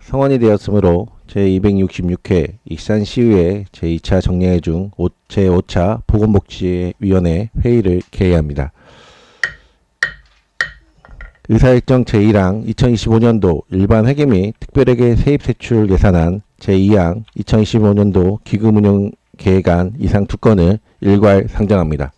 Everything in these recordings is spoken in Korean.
성원이 되었으므로 제266회 익산시의회 제2차 정례회 중 제5차 보건복지위원회 회의를 개의합니다. 의사일정 제1항 2025년도 일반 회계 및 특별회계 세입세출 예산안 제2항 2025년도 기금운용 계획안 이상 두 건을 일괄 상정합니다.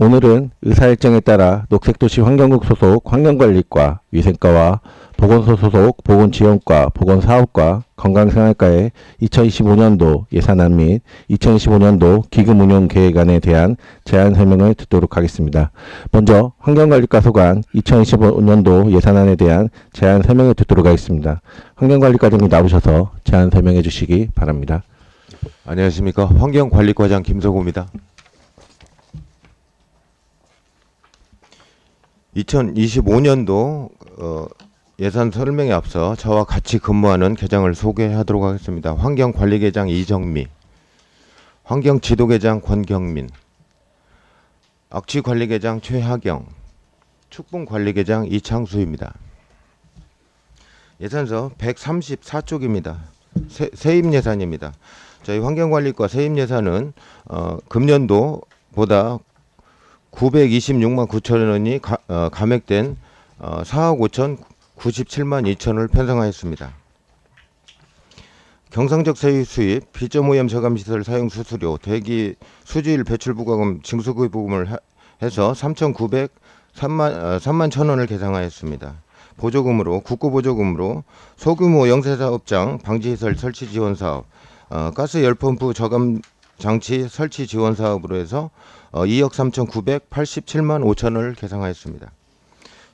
오늘은 의사일정에 따라 녹색도시 환경국 소속 환경관리과, 위생과와 보건소 소속 보건지원과, 보건사업과, 건강생활과의 2025년도 예산안 및 2025년도 기금운용계획안에 대한 제안 설명을 듣도록 하겠습니다. 먼저 환경관리과 소관 2025년도 예산안에 대한 제안 설명을 듣도록 하겠습니다. 환경관리과장님 나오셔서 제안 설명해 주시기 바랍니다. 안녕하십니까. 환경관리과장 김석우입니다. 2025년도 예산 설명에 앞서 저와 같이 근무하는 계장을 소개하도록 하겠습니다. 환경관리계장 이정미, 환경지도계장 권경민, 악취관리계장 최하경, 축분관리계장 이창수입니다. 예산서 134쪽입니다. 세입예산입니다. 저희 환경관리과 세입예산은 금년도보다 926만 9천 원이 감액된 4억 5천 97만 2천을 편성하였습니다. 경상적 세유 수입, 비점오염 저감시설 사용 수수료, 대기 수지일 배출 부과금, 징수급 부금을 해서 3,903만 3만 천 원을 계상하였습니다. 보조금으로 국고보조금으로 소규모 영세사업장 방지시설 설치 지원 사업, 가스 열펌프 저감 장치 설치 지원 사업으로 해서 2억 3,987만 5천을 계상하였습니다.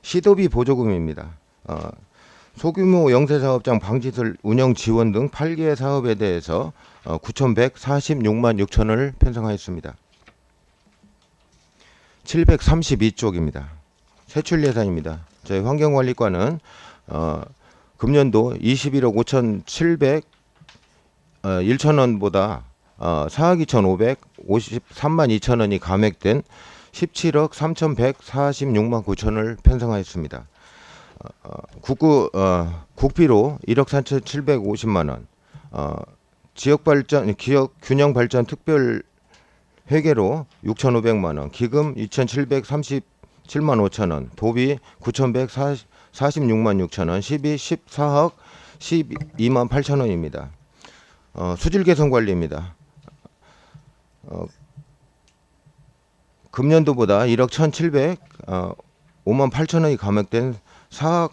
시도비 보조금입니다. 소규모 영세사업장 방지시설 운영 지원 등 8개 사업에 대해서 9,146만 6천을 편성하였습니다. 732쪽입니다. 세출 예산입니다. 저희 환경관리과는 금년도 21억 5,701천원보다 4억 2,553만 2천 원이 감액된 17억 3,146만 9천을 편성하였습니다. 국비로 1억 4,750만 원, 지역균형발전 특별 회계로 6,500만 원, 기금 2,737만 5천 원, 도비 9,146만 6천 원, 시비 14억 12만 8천 원입니다. 수질 개선 관리입니다. 금년도보다 1억 1,705만 8천 원이 감액된 4억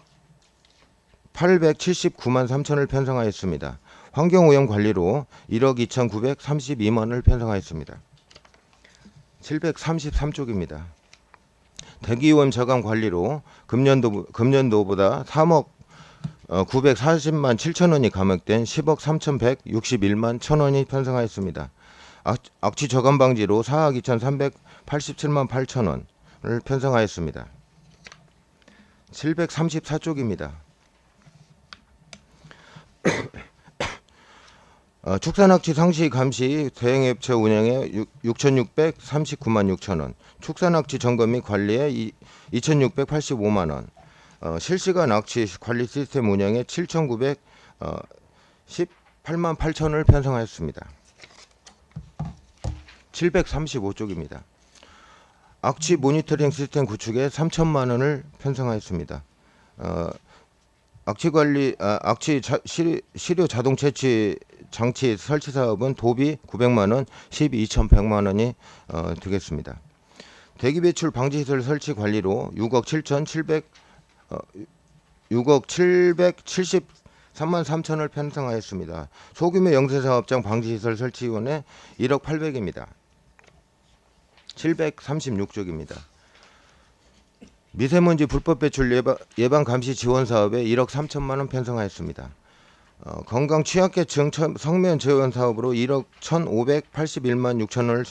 879만 3천을 편성하였습니다. 환경오염 관리로 1억 2,932만 원을 편성하였습니다. 733쪽입니다. 대기오염 저감 관리로 금년도보다 3억 940만 7천 원이 감액된 10억 3,161만 1천 원이 편성하였습니다. 악취 저감 방지로 4억 2,387만 8천 원을 편성하였습니다. 734쪽입니다. 축산악취 상시 감시 대행업체 운영에 6,639만 6천 원, 축산악취 점검 및 관리에 2,685만 원, 실시간 악취 관리 시스템 운영에 7,918만 8천 원을 편성하였습니다. 735쪽입니다. 악취 모니터링 시스템 구축에 3천만 원을 편성하였습니다. 악취 시료 자동 채취 장치 설치 사업은 도비 900만 원, 시비 2,100만 원이 되겠습니다. 대기 배출 방지 시설 설치 관리로 6억 773만 3천을 편성하였습니다. 소규모 영세사업장 방지시설 설치위원회 1억 800입니다. 736쪽입니다. 미세먼지 불법 배출 예방 감시 지원 사업에 1억 3천만 원 편성하였습니다. 건강 취약계층 성면 재원 사업으로 1억 1,581만 6천 원을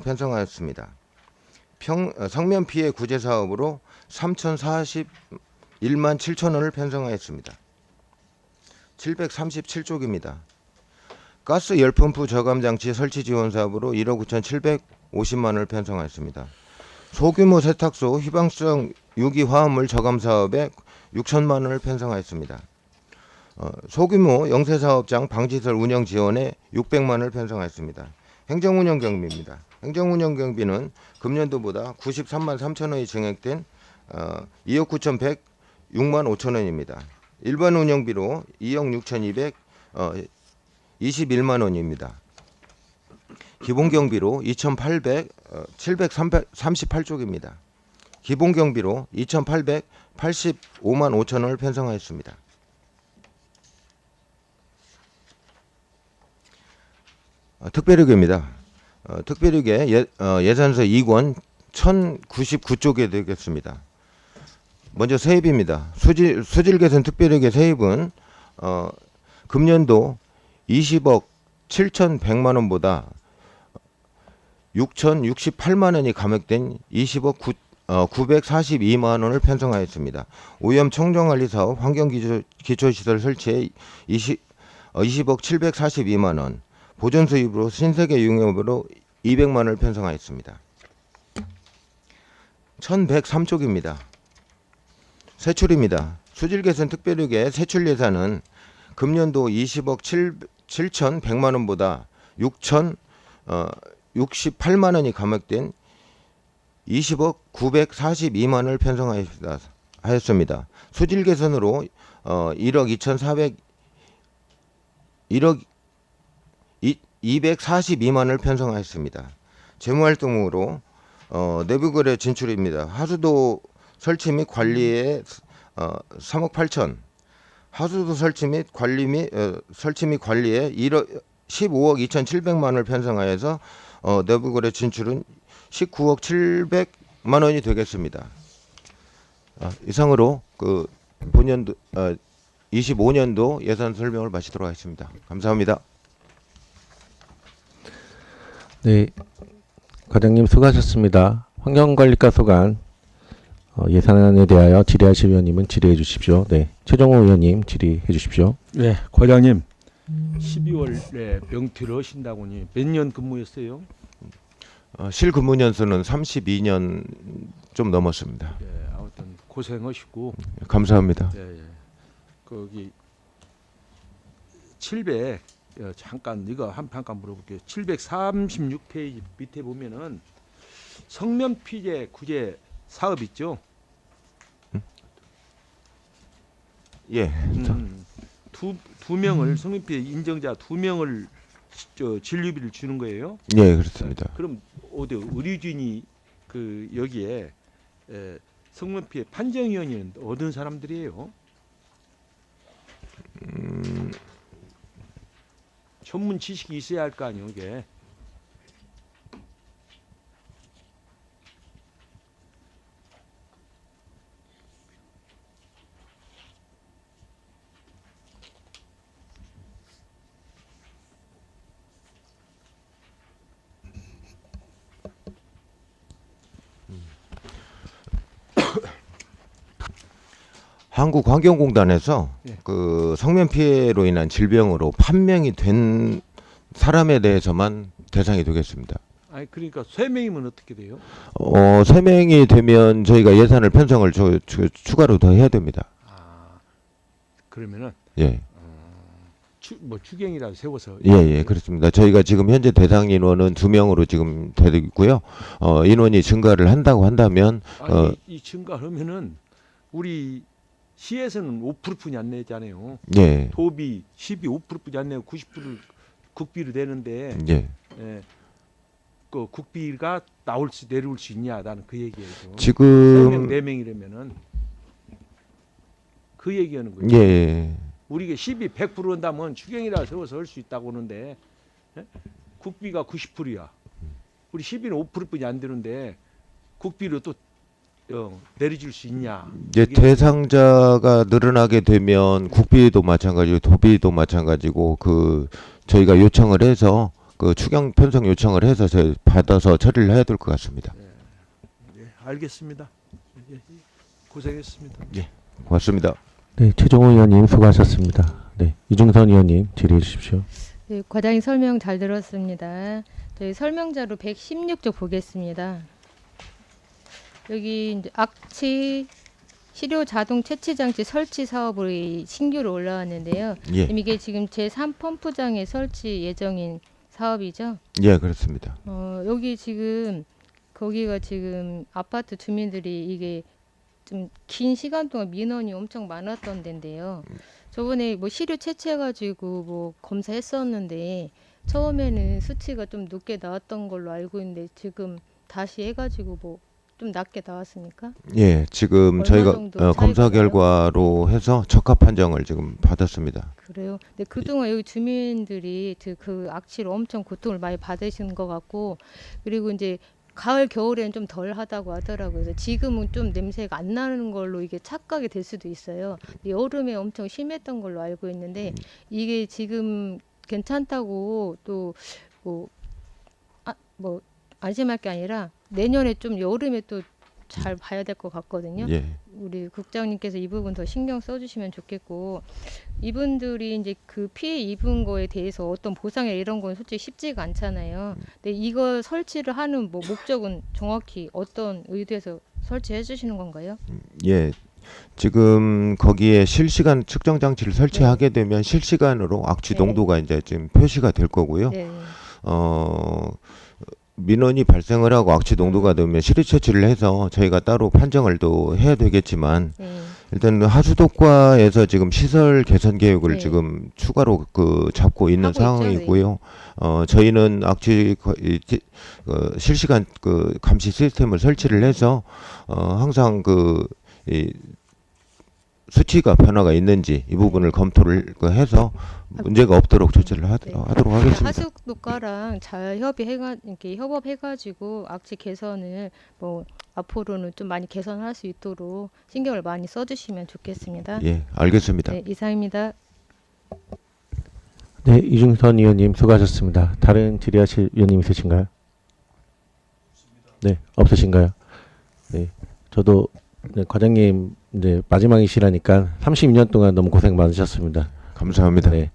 편성하였습니다. 성면 피해 구제 사업으로 3,041만 7천 원을 편성하였습니다. 737쪽입니다. 가스 열펌프 저감 장치 설치 지원 사업으로 1억 9,750만 원을 편성하였습니다. 소규모 세탁소 휘방성 유기 화합물 저감 사업에 6천만 원을 편성하였습니다. 소규모 영세사업장 방지시설 운영 지원에 600만 원을 편성하였습니다. 행정운영경비입니다. 행정운영경비는 금년도보다 93만 3천 원이 증액된 2억 9,106만 5천 원입니다. 일반 운영비로 2억 6,221만 원입니다. 기본경비로 738쪽입니다. 기본경비로 2,885만 5천 원을 편성하였습니다. 특별회계입니다. 특별회계 예산서 2권 1099쪽에 되겠습니다. 먼저 세입입니다. 수질개선 특별회계 세입은 금년도 20억 7,100만 원보다 6,068만 원이 감액된 20억 942만 원을 편성하였습니다. 오염 청정관리 사업 환경기초시설 설치에 20억 742만 원, 보존 수입으로 신세계 융협으로 200만 원을 편성하였습니다. 1103쪽입니다. 세출입니다. 수질개선 특별회계 세출 예산은 금년도 20억 7,100만 원보다 6,068만 원이 감액된 20억 942만 원을 편성하였습니다. 수질 개선으로 1억 242만 원을 편성하였습니다. 재무활동으로 내부거래 진출입니다. 하수도 설치 및 관리에 3억 8천, 하수도 설치 및 관리에 15억 2,700만 원을 편성하여서 내부거래 진출은 19억 700만 원이 되겠습니다. 이상으로 그 본년도 25년도 예산 설명을 마치도록 하겠습니다. 감사합니다. 네, 과장님 수고하셨습니다. 환경관리과 소관 예산안에 대하여 질의하실 의원님은 질의해 주십시오. 네, 최종호 의원님 질의해 주십시오. 네, 과장님 12월에 명퇴를 하신다고니 몇 년 근무했어요? 실근무년수는 32년 좀 넘었습니다. 네, 아무튼 고생하시고 감사합니다. 예. 거기 700 잠깐 이거 잠깐 물어볼게요. 736페이지 밑에 보면은 성면 피제 구제 사업 있죠? 예. 두 명을 성면 피해 인정자 2명을 진료비를 주는 거예요? 예, 그렇습니다. 그럼 어디 의료진이 그 여기에 성면 피해 판정위원회는 어떤 사람들이에요? 전문 지식이 있어야 할 거 아니에요, 이게. 한국환경공단에서 예. 그 성면 피해로 인한 질병으로 판명이 된 사람에 대해서만 대상이 되겠습니다. 아니 그러니까 3명이면 어떻게 돼요? 3명이 되면 저희가 예산을 편성을 추가로 더 해야 됩니다. 아 그러면은 예. 뭐 추경이라도 세워서 예, 그렇습니다. 저희가 지금 현재 대상 인원은 2명으로 지금 되고 있고요. 인원이 증가를 한다고 한다면 아니 이 증가하면은 우리 시에서는 5%뿐이 안 내잖아요. 예. 도비 12% 안 내고 90%를 국비로 내는데 예. 그 국비가 내려올 수 있냐 나는 그 얘기예요. 지금 4명이라면은 그 얘기하는 거예요. 예. 우리가 100% 한다면 추경이라 세워서 할 수 있다고 하는데 국비가 90%야. 우리 12는 5%뿐이 안 되는데 국비로 또 내려줄 수 있냐? 이제 대상자가 늘어나게 되면 국비도 마찬가지고 도비도 마찬가지고 그 저희가 요청을 해서 그 추경 편성 요청을 해서 저희 받아서 처리를 해야 될 것 같습니다. 예, 알겠습니다. 예, 고생했습니다. 고맙습니다. 네, 최종호 의원님 수고하셨습니다. 네, 이중선 의원님 질의해 주십시오. 네, 과장님 설명 잘 들었습니다. 저희 설명자로 116쪽 보겠습니다. 여기 이제 악취 시료 자동 채취 장치 설치 사업을 신규로 올라왔는데요. 예, 이게 지금 제3펌프장에 설치 예정인 사업이죠. 예, 그렇습니다. 여기 지금 거기가 지금 아파트 주민들이 이게 좀 긴 시간 동안 민원이 엄청 많았던 데인데요. 저번에 뭐 시료 채취해가지고 뭐 검사했었는데 처음에는 수치가 좀 높게 나왔던 걸로 알고 있는데 지금 다시 해가지고 뭐 좀 낮게 나왔습니까? 예, 지금 얼마 저희가 정도 차이가 검사 나요? 결과로 해서 적합 판정을 지금 받았습니다. 그래요. 근데 그동안 여기 주민들이 그 악취로 엄청 고통을 많이 받으신 것 같고, 그리고 이제 가을 겨울에는 좀 덜 하다고 하더라고요. 그래서 지금은 좀 냄새가 안 나는 걸로 이게 착각이 될 수도 있어요. 근데 여름에 엄청 심했던 걸로 알고 있는데 이게 지금 괜찮다고 또 뭐 안심할 게 아니라 내년에 좀 여름에 또 잘 봐야 될 것 같거든요. 예, 우리 국장님께서 이 부분 더 신경 써주시면 좋겠고, 이분들이 이제 그 피해 입은 거에 대해서 어떤 보상이나 이런 건 솔직히 쉽지가 않잖아요. 근데 이거 설치를 하는 뭐 목적은 정확히 어떤 의도에서 설치해 주시는 건가요? 예. 지금 거기에 실시간 측정 장치를 설치하게 되면 실시간으로 악취 네. 농도가 이제 지금 표시가 될 거고요. 네. 민원이 발생을 하고 악취 농도가 되면 시료 채취를 해서 저희가 따로 판정을 또 해야 되겠지만 네. 일단 하수도과에서 지금 시설 개선 계획을 네. 지금 추가로 잡고 있는 하고 있죠, 상황이고요. 저희는 악취 실시간 감시 시스템을 설치를 해서 항상 이 수치가 변화가 있는지 이 부분을 검토를 해서 문제가 없도록 조치를 네. 하도록 하겠습니다. 하수도과랑 잘 이렇게 협업해가지고 악취 개선을 뭐 앞으로는 좀 많이 개선할 수 있도록 신경을 많이 써주시면 좋겠습니다. 예, 알겠습니다. 네, 이상입니다. 네, 이중선 의원님 수고하셨습니다. 다른 질의하실 의원님 있으신가요? 네, 없으신가요? 네, 저도 네, 과장님 이제 마지막이시라니까 32년 동안 너무 고생 많으셨습니다. 감사합니다. 네,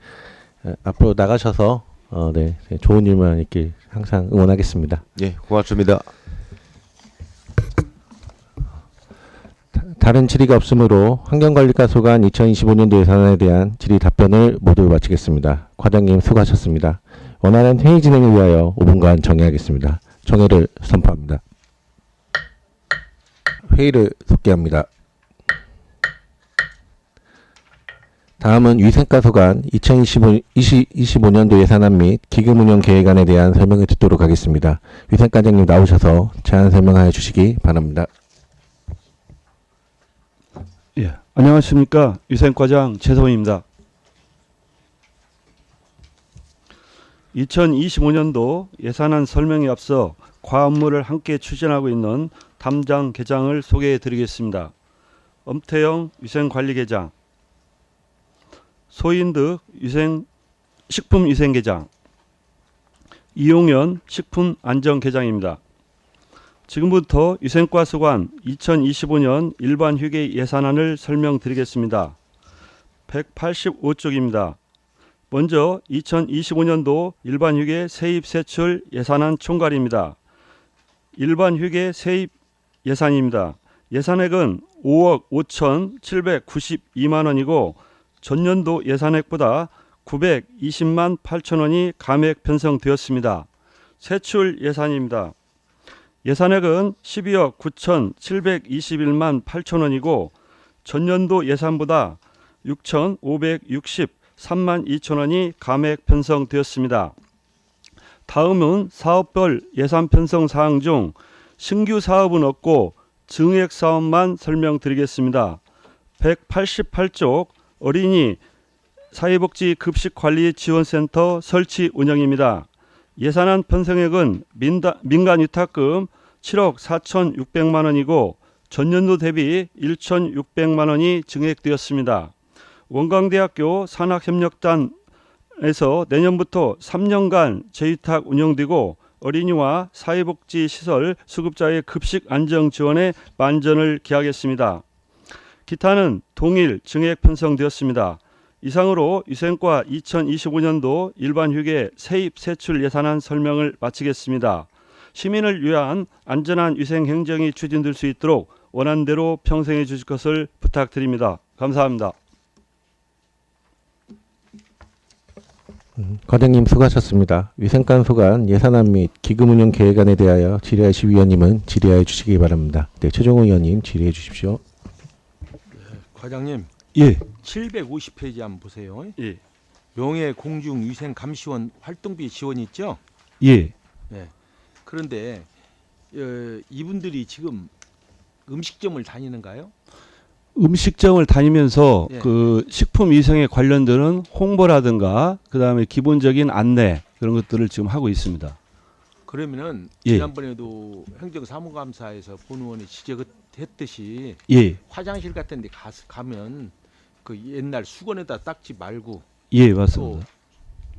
앞으로 나가셔서 네, 좋은 일만 있길 항상 응원하겠습니다. 예, 고맙습니다. 다른 질의가 없으므로 환경관리과 소관 2025년도 예산안에 대한 질의 답변을 모두 마치겠습니다. 과장님 수고하셨습니다. 원활한 회의 진행을 위하여 5분간 정회하겠습니다. 정회를 선포합니다. 회의를 속개합니다. 다음은 위생과 소관 2025년도 예산안 및 기금운용 계획안에 대한 설명을 듣도록 하겠습니다. 위생과장님 나오셔서 제안 설명하여 주시기 바랍니다. 예, 안녕하십니까. 위생과장 최성입니다. 2025년도 예산안 설명에 앞서 과업무를 함께 추진하고 있는 담당 계장을 소개해 드리겠습니다. 엄태영 위생관리계장, 소인득 식품위생계장, 이용현 식품안전계장입니다. 지금부터 위생과 소관 2025년 일반 회계 예산안을 설명드리겠습니다. 185쪽입니다. 먼저 2025년도 일반 회계 세입 세출 예산안 총괄입니다. 일반 회계 세입 예산입니다. 예산액은 5억 5,792만 원이고 전년도 예산액보다 920만 8천 원이 감액 편성되었습니다. 세출 예산입니다. 예산액은 12억 9,721만 8천 원이고 전년도 예산보다 6,563만 2천 원이 감액 편성되었습니다. 다음은 사업별 예산 편성 사항 중 신규 사업은 없고 증액 사업만 설명드리겠습니다. 188쪽 어린이 사회복지 급식관리 지원센터 설치 운영입니다. 예산안 편성액은 민간 위탁금 7억 4,600만 원이고 전년도 대비 1,600만 원이 증액되었습니다. 원광대학교 산학협력단에서 내년부터 3년간 재위탁 운영되고 어린이와 사회복지시설 수급자의 급식 안정 지원에 만전을 기하겠습니다. 기타는 동일 증액 편성되었습니다. 이상으로 위생과 2025년도 일반 회계 세입 세출 예산안 설명을 마치겠습니다. 시민을 위한 안전한 위생 행정이 추진될 수 있도록 원한대로 평생해 주실 것을 부탁드립니다. 감사합니다. 과장님 수고하셨습니다. 위생관 소관 예산안 및 기금운용 계획안에 대하여 질의하실 위원님은 질의하여 주시기 바랍니다. 네, 최종호 의원님 질의해 주십시오. 과장님 예. 750페이지 한번 보세요. 예. 명예공중위생감시원 활동비 지원 있죠? 예. 네. 그런데 이분들이 지금 음식점을 다니는가요? 음식점을 다니면서 예. 그 식품 위생에 관련되는 홍보라든가 그다음에 기본적인 안내 그런 것들을 지금 하고 있습니다. 그러면은 예. 지난번에도 행정사무감사에서 본 의원이 지적했듯이 예. 화장실 같은 데 가면 그 옛날 수건에다 닦지 말고 예, 맞습니다.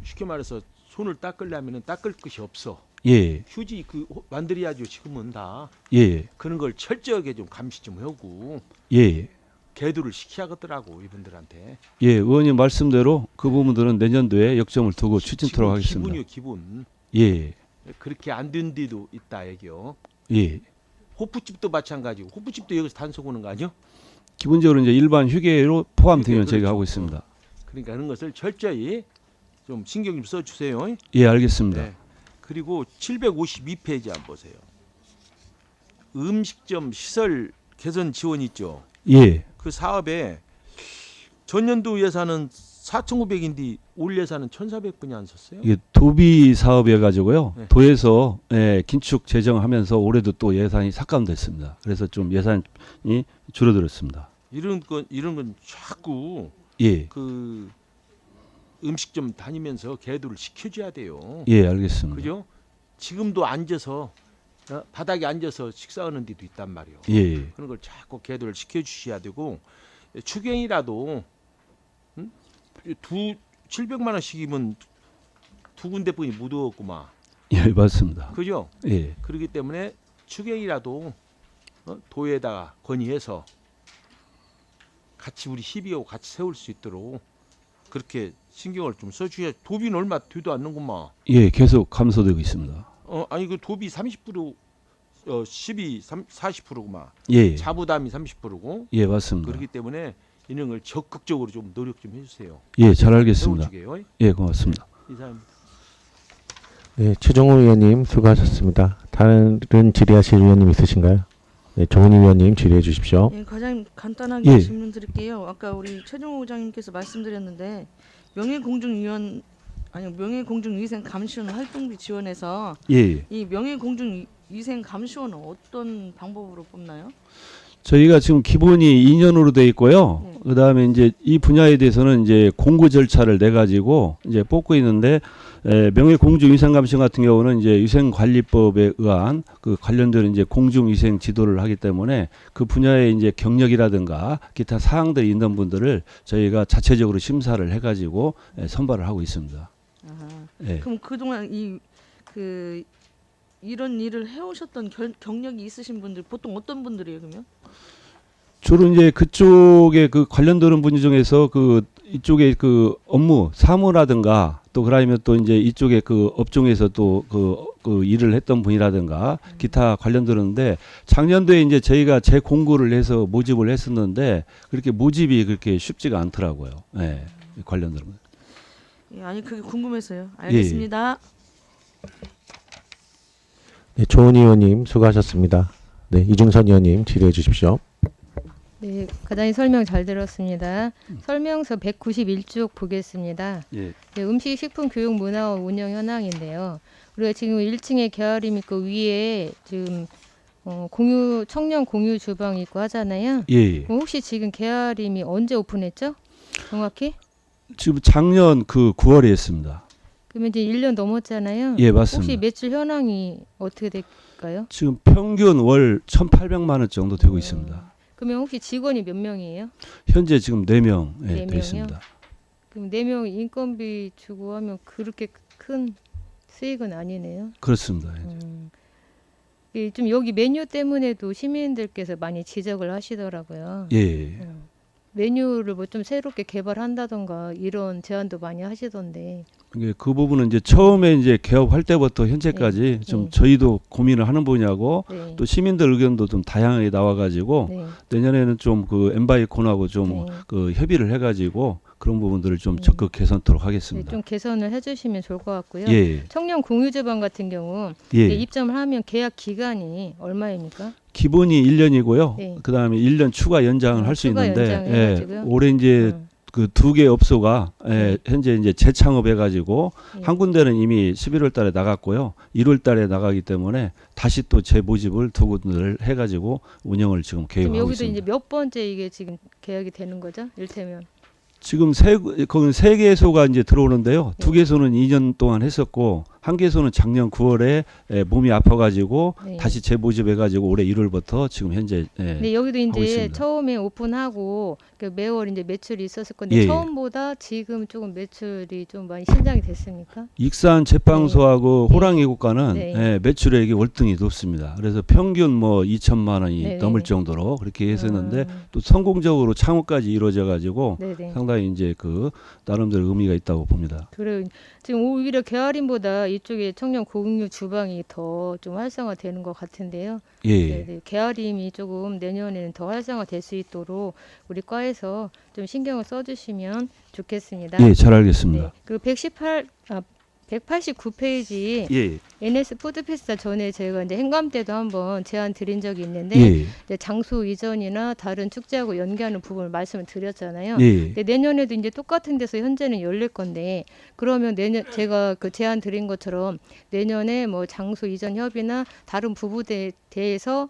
쉽게 말해서 손을 닦으려면 닦을 것이 없어. 예. 휴지 만들어야죠. 지금은 다 예. 그런 걸 철저하게 좀 감시 좀 하고 예. 계도를 시켜야겠더라고 이분들한테. 예, 의원님 말씀대로 그 부분들은 내년도에 역점을 두고 추진토록 하겠습니다. 기분이요 기분. 예. 그렇게 안 된 데도 있다 얘기요. 예. 호프집도 마찬가지고 호프집도 여기서 단속 오는 거 아니요? 기본적으로 이제 일반 휴게로 포함되면 휴게, 저희가 그렇죠. 하고 있습니다. 그러니까 그런 것을 철저히 좀 신경 좀 써주세요. 예, 알겠습니다. 네. 그리고 752페이지 한번 보세요. 음식점 시설 개선 지원 있죠. 예. 그 사업에 전년도 예산은 4,500인데 올 예산은 1,400분이 안 썼어요. 이게 도비 사업이어 가지고요. 네. 도에서 긴축 재정하면서 올해도 또 예산이 삭감됐습니다. 그래서 좀 예산이 줄어들었습니다. 이런 건 자꾸 예. 그 음식점 다니면서 계도를 시켜줘야 돼요. 예, 알겠습니다. 그죠? 지금도 앉아서 바닥에 앉아서 식사하는 데도 있단 말이에요. 예. 그런 걸 자꾸 계도를 시켜주셔야 되고 추경이라도 700만 원씩이면 두 군데뿐이 못 얻었구만. 예, 맞습니다. 그죠? 예. 그렇기 때문에 추경이라도 도에다가 건의해서 같이 우리 협의하고 같이 세울 수 있도록 그렇게 신경을 좀 써줘야. 도비는 얼마 되도 않는구만. 예, 계속 감소되고 있습니다. 아니 그 도비 30% 40%구만. 예. 자부담이 30%고. 예, 맞습니다. 그렇기 때문에 이런 걸 적극적으로 좀 노력 좀 해주세요. 예, 잘 알겠습니다. 세워주게요. 예, 고맙습니다. 이사입니다. 네, 최종호 의원님 수고하셨습니다. 다른 질의하실 의원님 있으신가요? 네, 정은희 의원님 질의해 주십시오. 예, 과장님 간단하게 예. 질문 드릴게요. 아까 우리 최종호 의장님께서 말씀드렸는데 명예공중위생감시원 활동비 지원에서 예. 이 명예공중위생감시원은 어떤 방법으로 뽑나요? 저희가 지금 기본이 2년으로 돼 있고요. 네. 그다음에 이제 이 분야에 대해서는 이제 공고 절차를 내 가지고 이제 뽑고 있는데 명예공중위생감시원 같은 경우는 이제 위생관리법에 의한 그 관련된 이제 공중위생 지도를 하기 때문에 그 분야에 이제 경력이라든가 기타 사항들이 있는 분들을 저희가 자체적으로 심사를 해가지고 선발을 하고 있습니다. 아하. 예. 그럼 그동안 이런 일을 해오셨던 경력이 있으신 분들 보통 어떤 분들이에요, 그러면? 주로 이제 그쪽에 그 관련되는 분들 중에서 그 이쪽에 그 업무 사무라든가 또 그러면 또 이제 이쪽에 그 업종에서 또 그 일을 했던 분이라든가 기타 관련되는데 작년도에 이제 저희가 재공고를 해서 모집을 했었는데 그렇게 모집이 그렇게 쉽지가 않더라고요. 예. 관련되는 거. 예, 아니 그게 궁금해서요. 알겠습니다. 네, 조은희 의원님 수고하셨습니다. 네, 이중선 의원님 질의해 주십시오. 네, 과장님 설명 잘 들었습니다. 설명서 191쪽 보겠습니다. 예. 네, 음식, 식품, 교육, 문화원 운영 현황인데요. 우리가 지금 1층에 계아림 있고 위에 지금 청년 공유 주방 있고 하잖아요. 예. 그럼 혹시 지금 계아림이 언제 오픈했죠? 정확히? 지금 작년 그 9월에 했습니다. 그러면 이제 1년 넘었잖아요. 예, 혹시 맞습니다. 매출 현황이 어떻게 될까요? 지금 평균 월 1,800만 원 정도 되고 있습니다. 그러면 혹시 직원이 몇 명이에요? 현재 지금 4명 네 돼 명이요? 있습니다. 그럼 4명 인건비 주고 하면 그렇게 큰 수익은 아니네요. 그렇습니다. 좀 여기 메뉴 때문에도 시민들께서 많이 지적을 하시더라고요. 예. 메뉴를 뭐 좀 새롭게 개발한다던가 이런 제안도 많이 하시던데. 이게 그 부분은 이제 처음에 이제 개업할 때부터 현재까지 네. 좀 네. 저희도 고민을 하는 분야고 네. 또 시민들 의견도 좀 다양하게 나와가지고 네. 내년에는 좀 그 엠바이콘하고 좀 네. 그 협의를 해가지고 그런 부분들을 좀 네. 적극 개선토록 네, 하겠습니다. 좀 개선을 해주시면 좋을 것 같고요. 예, 청년 공유주방 같은 경우 예. 네, 입점을 하면 계약 기간이 얼마입니까? 기본이 1년이고요. 네. 그다음에 1년 추가 연장을 할 수 추가 있는데 연장을 예, 해가지고요. 올해 이제 음. 그 두 개 업소가 네. 현재 이제 재창업해가지고 예. 한 군데는 이미 11월달에 나갔고요, 1월달에 나가기 때문에 다시 또 재모집을 두 군데를 해가지고 운영을 지금 지금 계획하고 여기도 있습니다. 이제 몇 번째 이게 지금 계약이 되는 거죠? 일테면. 지금 거기 세 개소가 이제 들어오는데요. 두 네. 개소는 2년 동안 했었고 한 개소는 작년 9월에 몸이 아파가지고 네. 다시 재모집해가지고 올해 1월부터 지금 현재 근데 여기도 하고 이제 있습니다. 처음에 오픈하고 그 매월 이제 매출이 있었을 건데 예, 예. 처음보다 지금 조금 매출이 좀 많이 신장이 됐습니까? 익산 제빵소하고 네. 호랑이 국가는 네. 매출액이 월등히 높습니다. 그래서 평균 뭐 2천만 원이 네, 넘을 네. 정도로 그렇게 했었는데 음, 또 성공적으로 창업까지 이루어져 가지고 네네. 상당히 이제 그 나름대로 의미가 있다고 봅니다. 그래 지금 오히려 계아림보다 이쪽에 청년 공유 주방이 더 좀 활성화되는 것 같은데요. 예. 네네. 계아림이 조금 내년에는 더 활성화될 수 있도록 우리 과에서 좀 신경을 써주시면 좋겠습니다. 예, 잘 알겠습니다. 네. 그리고 189페이지 예. NS 푸드페스타 전에 저희가 이제 행감 때도 한번 제안 드린 적이 있는데 예. 이제 장소 이전이나 다른 축제하고 연계하는 부분을 말씀을 드렸잖아요. 예. 근데 내년에도 이제 똑같은 데서 현재는 열릴 건데 그러면 내년 제가 그 제안 드린 것처럼 내년에 뭐 장소 이전 협의나 다른 부분에 대해서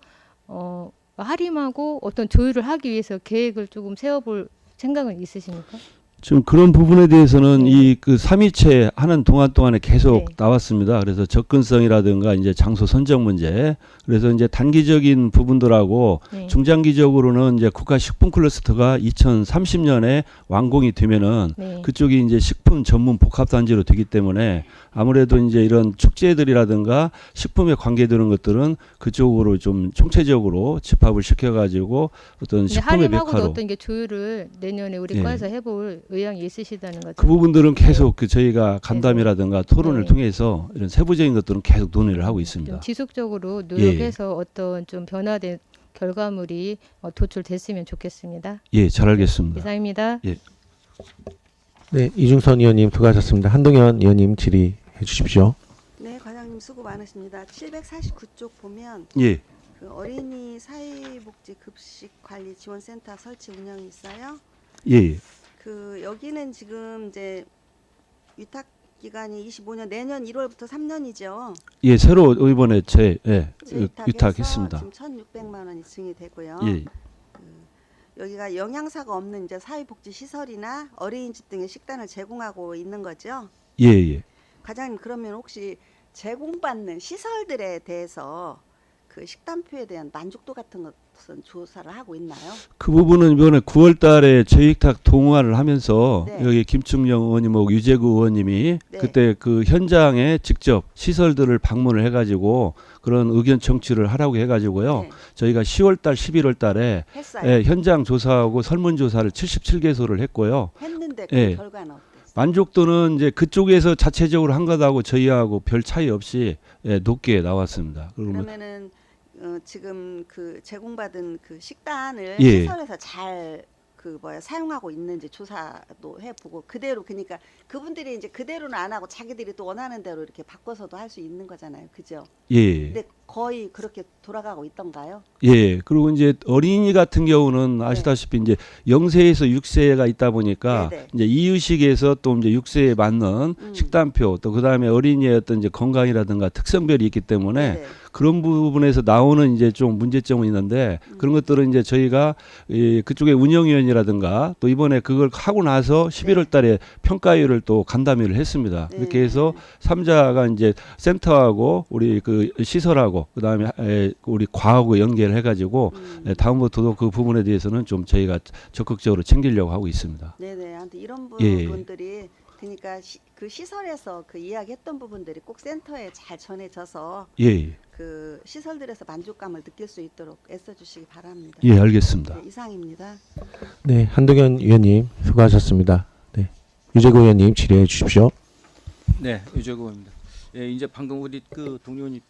할인하고 어떤 조율을 하기 위해서 계획을 조금 세워볼 생각은 있으십니까? 지금 그런 부분에 대해서는 네. 이 그 3위체 하는 동안에 계속 네. 나왔습니다. 그래서 접근성이라든가 이제 장소 선정 문제, 그래서 이제 단기적인 부분들하고 네. 중장기적으로는 이제 국가 식품 클러스터가 2030년에 완공이 되면은 네. 그쪽이 이제 식품 전문 복합 단지로 되기 때문에 아무래도 이제 이런 축제들이라든가 식품에 관계되는 것들은 그쪽으로 좀 총체적으로 집합을 시켜가지고 어떤 근데 식품의 할인하고도 메카로 어떤 게 조율을 내년에 우리 예. 과에서 해볼 의향이 있으시다는 거죠. 그 부분들은 계속 그 저희가 간담회라든가 토론을 네. 통해서 이런 세부적인 것들은 계속 논의를 하고 있습니다. 좀 지속적으로 노력해서 어떤 좀 변화된 결과물이 도출됐으면 좋겠습니다. 예, 잘 알겠습니다. 이상입니다. 네, 이중선 의원님 수고하셨습니다. 한동현 의원님 질의해 주십시오. 네, 과장님 수고 많으십니다. 749쪽 보면 예, 그 어린이 사회복지 급식 관리 지원센터 설치 운영이 있어요. 예, 그 여기는 지금 이제 위탁 기간이 25년 내년 1월부터 3년이죠. 예, 새로 이번에 재위탁해서 위탁했습니다. 지금 1,600만 원이 증이되고요. 예, 여기가 영양사가 없는 이제 사회복지 시설이나 어린이집 등의 식단을 제공하고 있는 거죠. 예, 예. 과장님 그러면 혹시 제공받는 시설들에 대해서 그 식단표에 대한 만족도 같은 것은 조사를 하고 있나요? 그 부분은 이번에 9월달에 재위탁 동의를 하면서 네. 여기 김충영 의원님하고 유재구 의원님이 네. 그때 그 현장에 직접 시설들을 방문을 해가지고 그런 의견 청취를 하라고 해가지고요. 네, 저희가 10월달, 11월달에 했어요. 현장 조사하고 설문 조사를 77개소를 했고요. 했는데 그 예. 결과는 어땠어요? 만족도는 이제 그쪽에서 자체적으로 한 것하고 저희하고 별 차이 없이 높게 나왔습니다. 그러면 그러면은 지금 그 제공받은 그 식단을 예. 시설에서 잘 그 사용하고 있는지 조사도 해보고 그대로 그러니까 그분들이 이제 그대로는 안 하고 자기들이 또 원하는 대로 이렇게 바꿔서도 할 수 있는 거잖아요, 그죠? 예, 근데 거의 그렇게 돌아가고 있던가요? 예. 그리고 이제 어린이 같은 경우는 아시다시피 이제 0세에서 6세가 있다 보니까 네네. 이제 이유식에서 또 이제 6세에 맞는 식단표 또 그다음에 어린이의 어떤 이제 건강이라든가 특성별이 있기 때문에 네네. 그런 부분에서 나오는 이제 좀 문제점은 있는데 그런 것들은 이제 저희가 그쪽에 운영위원이라든가 또 이번에 그걸 하고 나서 11월 달에 평가위를 또 간담회를 했습니다. 네. 그렇게 해서 3자가 이제 센터하고 우리 그 시설하고 그다음에 우리 과하고 연계를 해가지고 다음부터도 그 부분에 대해서는 좀 저희가 적극적으로 챙기려고 하고 있습니다. 네네. 아무튼 이런 예. 부분들이 그러니까 그 시설에서 그 이야기했던 부분들이 꼭 센터에 잘 전해져서 예, 그 시설들에서 만족감을 느낄 수 있도록 애써주시기 바랍니다. 예, 알겠습니다. 네, 이상입니다. 네, 한동현 의원님 수고하셨습니다. 네, 유재구 의원님 질의해 주십시오. 네, 유재구입니다. 예, 이제 방금 우리 그 동료님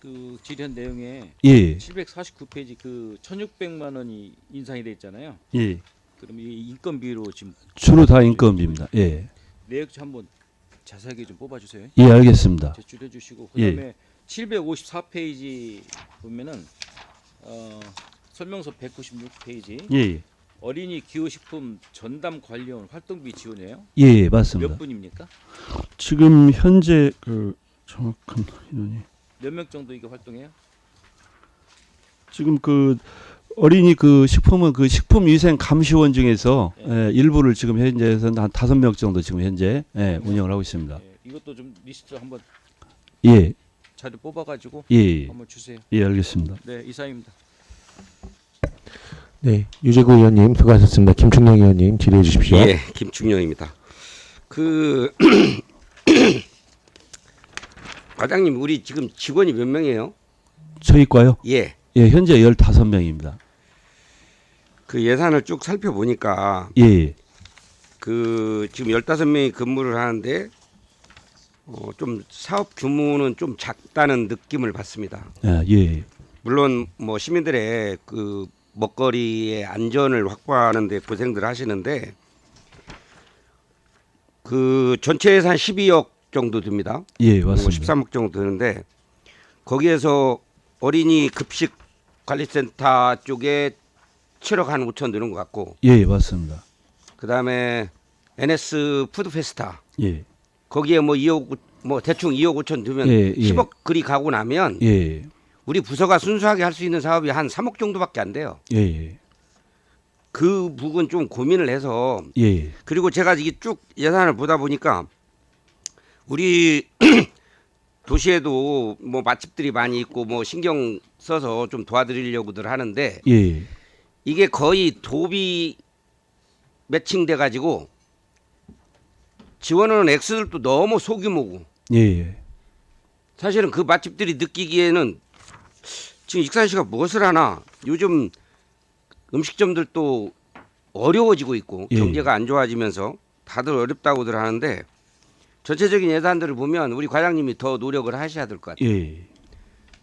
그 질의한 내용에 예, 749페이지 그 1,600만 원이 인상이 돼 있잖아요. 예. 그럼 이 인건비로 지금 주로 다 인건비입니다. 예, 내역 좀 한번 자세하게 좀 뽑아주세요. 예, 알겠습니다. 제출해 주시고 예. 그다음에 754페이지 보면은 설명서 196페이지 예, 어린이 기호식품 전담 관련 활동비 지원이에요. 예, 맞습니다. 몇 분입니까? 지금 현재 그 정확한 인원이 몇 명 정도 이게 활동해요? 지금 그 어린이 그 식품은 그 식품위생 감시원 중에서 예, 일부를 지금 현재에서는 한 5명 정도 지금 현재 예, 운영을 하고 있습니다. 예, 이것도 좀 리스트 한번 예, 자료 뽑아가지고 예, 한번 주세요. 예, 알겠습니다. 네, 이상입니다. 네, 유재구 의원님 수고하셨습니다. 김충룡 의원님 질의해 주십시오. 예, 김충룡입니다. 그 과장님, 우리 지금 직원이 몇 명이에요? 저희과요? 예, 예, 현재 15명입니다. 그 예산을 쭉 살펴보니까 예, 그 지금 15명이 근무를 하는데 좀 사업 규모는 좀 작다는 느낌을 받습니다. 예, 물론 뭐 시민들의 그 먹거리의 안전을 확보하는 데 고생들 하시는데 그 전체 예산 12억 정도 듭니다. 예, 맞습니다. 13억 정도 드는데 거기에서 어린이 급식 관리센터 쪽에 7억 한 5천 드는 것 같고, 예, 맞습니다. 그다음에 NS 푸드 페스타 예, 거기에 뭐 2억 뭐 대충 2억 5천 두면 예, 예. 10억 그리 가고 나면 예, 우리 부서가 순수하게 할 수 있는 사업이 한 3억 정도밖에 안 돼요. 예, 그 부분 좀 고민을 해서, 예, 그리고 제가 이게 쭉 예산을 보다 보니까 우리 도시에도 뭐 맛집들이 많이 있고 뭐 신경 써서 좀 도와드리려고들 하는데 예, 이게 거의 도비 매칭돼 가지고 지원하는 액수들도 너무 소규모고, 예, 사실은 그 맛집들이 느끼기에는 지금 익산시가 무엇을 하나, 요즘 음식점들도 어려워지고 있고 예. 경제가 안 좋아지면서 다들 어렵다고들 하는데 전체적인 예산들을 보면 우리 과장님이 더 노력을 하셔야 될 것 같아요. 예,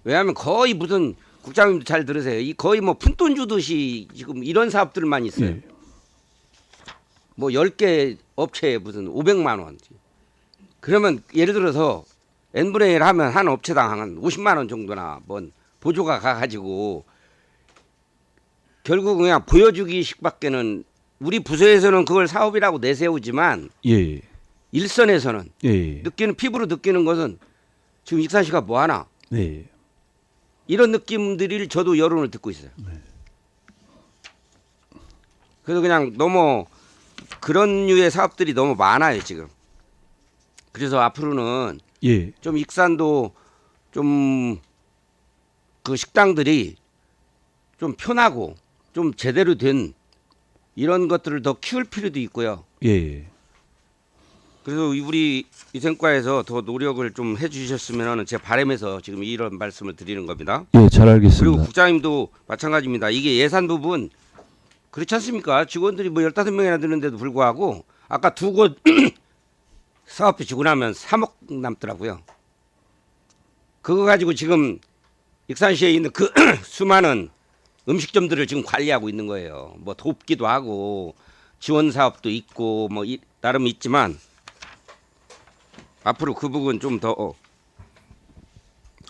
왜냐하면 거의 무슨, 국장님도 잘 들으세요, 이 거의 뭐 푼돈 주듯이 지금 이런 사업들만 있어요. 예. 뭐 10개 업체에 무슨 500만 원. 그러면 예를 들어서 n분의 1 하면 한 업체당 한 50만 원 정도나 뭔 보조가 가가지고 결국 그냥 보여주기식밖에는, 우리 부서에서는 그걸 사업이라고 내세우지만 예, 일선에서는 예, 느끼는, 피부로 느끼는 것은 지금 익산시가 뭐 하나, 예, 이런 느낌들을 저도 여론을 듣고 있어요. 그래서 그냥 너무 그런 류의 사업들이 너무 많아요 지금. 그래서 앞으로는 예, 좀 익산도 좀 그 식당들이 좀 편하고 좀 제대로 된 이런 것들을 더 키울 필요도 있고요. 예, 그래서 우리 위생과에서 더 노력을 좀 해주셨으면 제 바람에서 지금 이런 말씀을 드리는 겁니다. 예, 잘 그리고 알겠습니다. 국장님도 마찬가지입니다. 이게 예산 부분 그렇지 않습니까? 직원들이 뭐 15명이나 되는데도 불구하고 아까 두 곳 사업비 주고 나면 3억 남더라고요. 그거 가지고 지금 익산시에 있는 그 수많은 음식점들을 지금 관리하고 있는 거예요. 뭐 돕기도 하고 지원 사업도 있고 뭐 나름 있지만 앞으로 그 부분 좀 더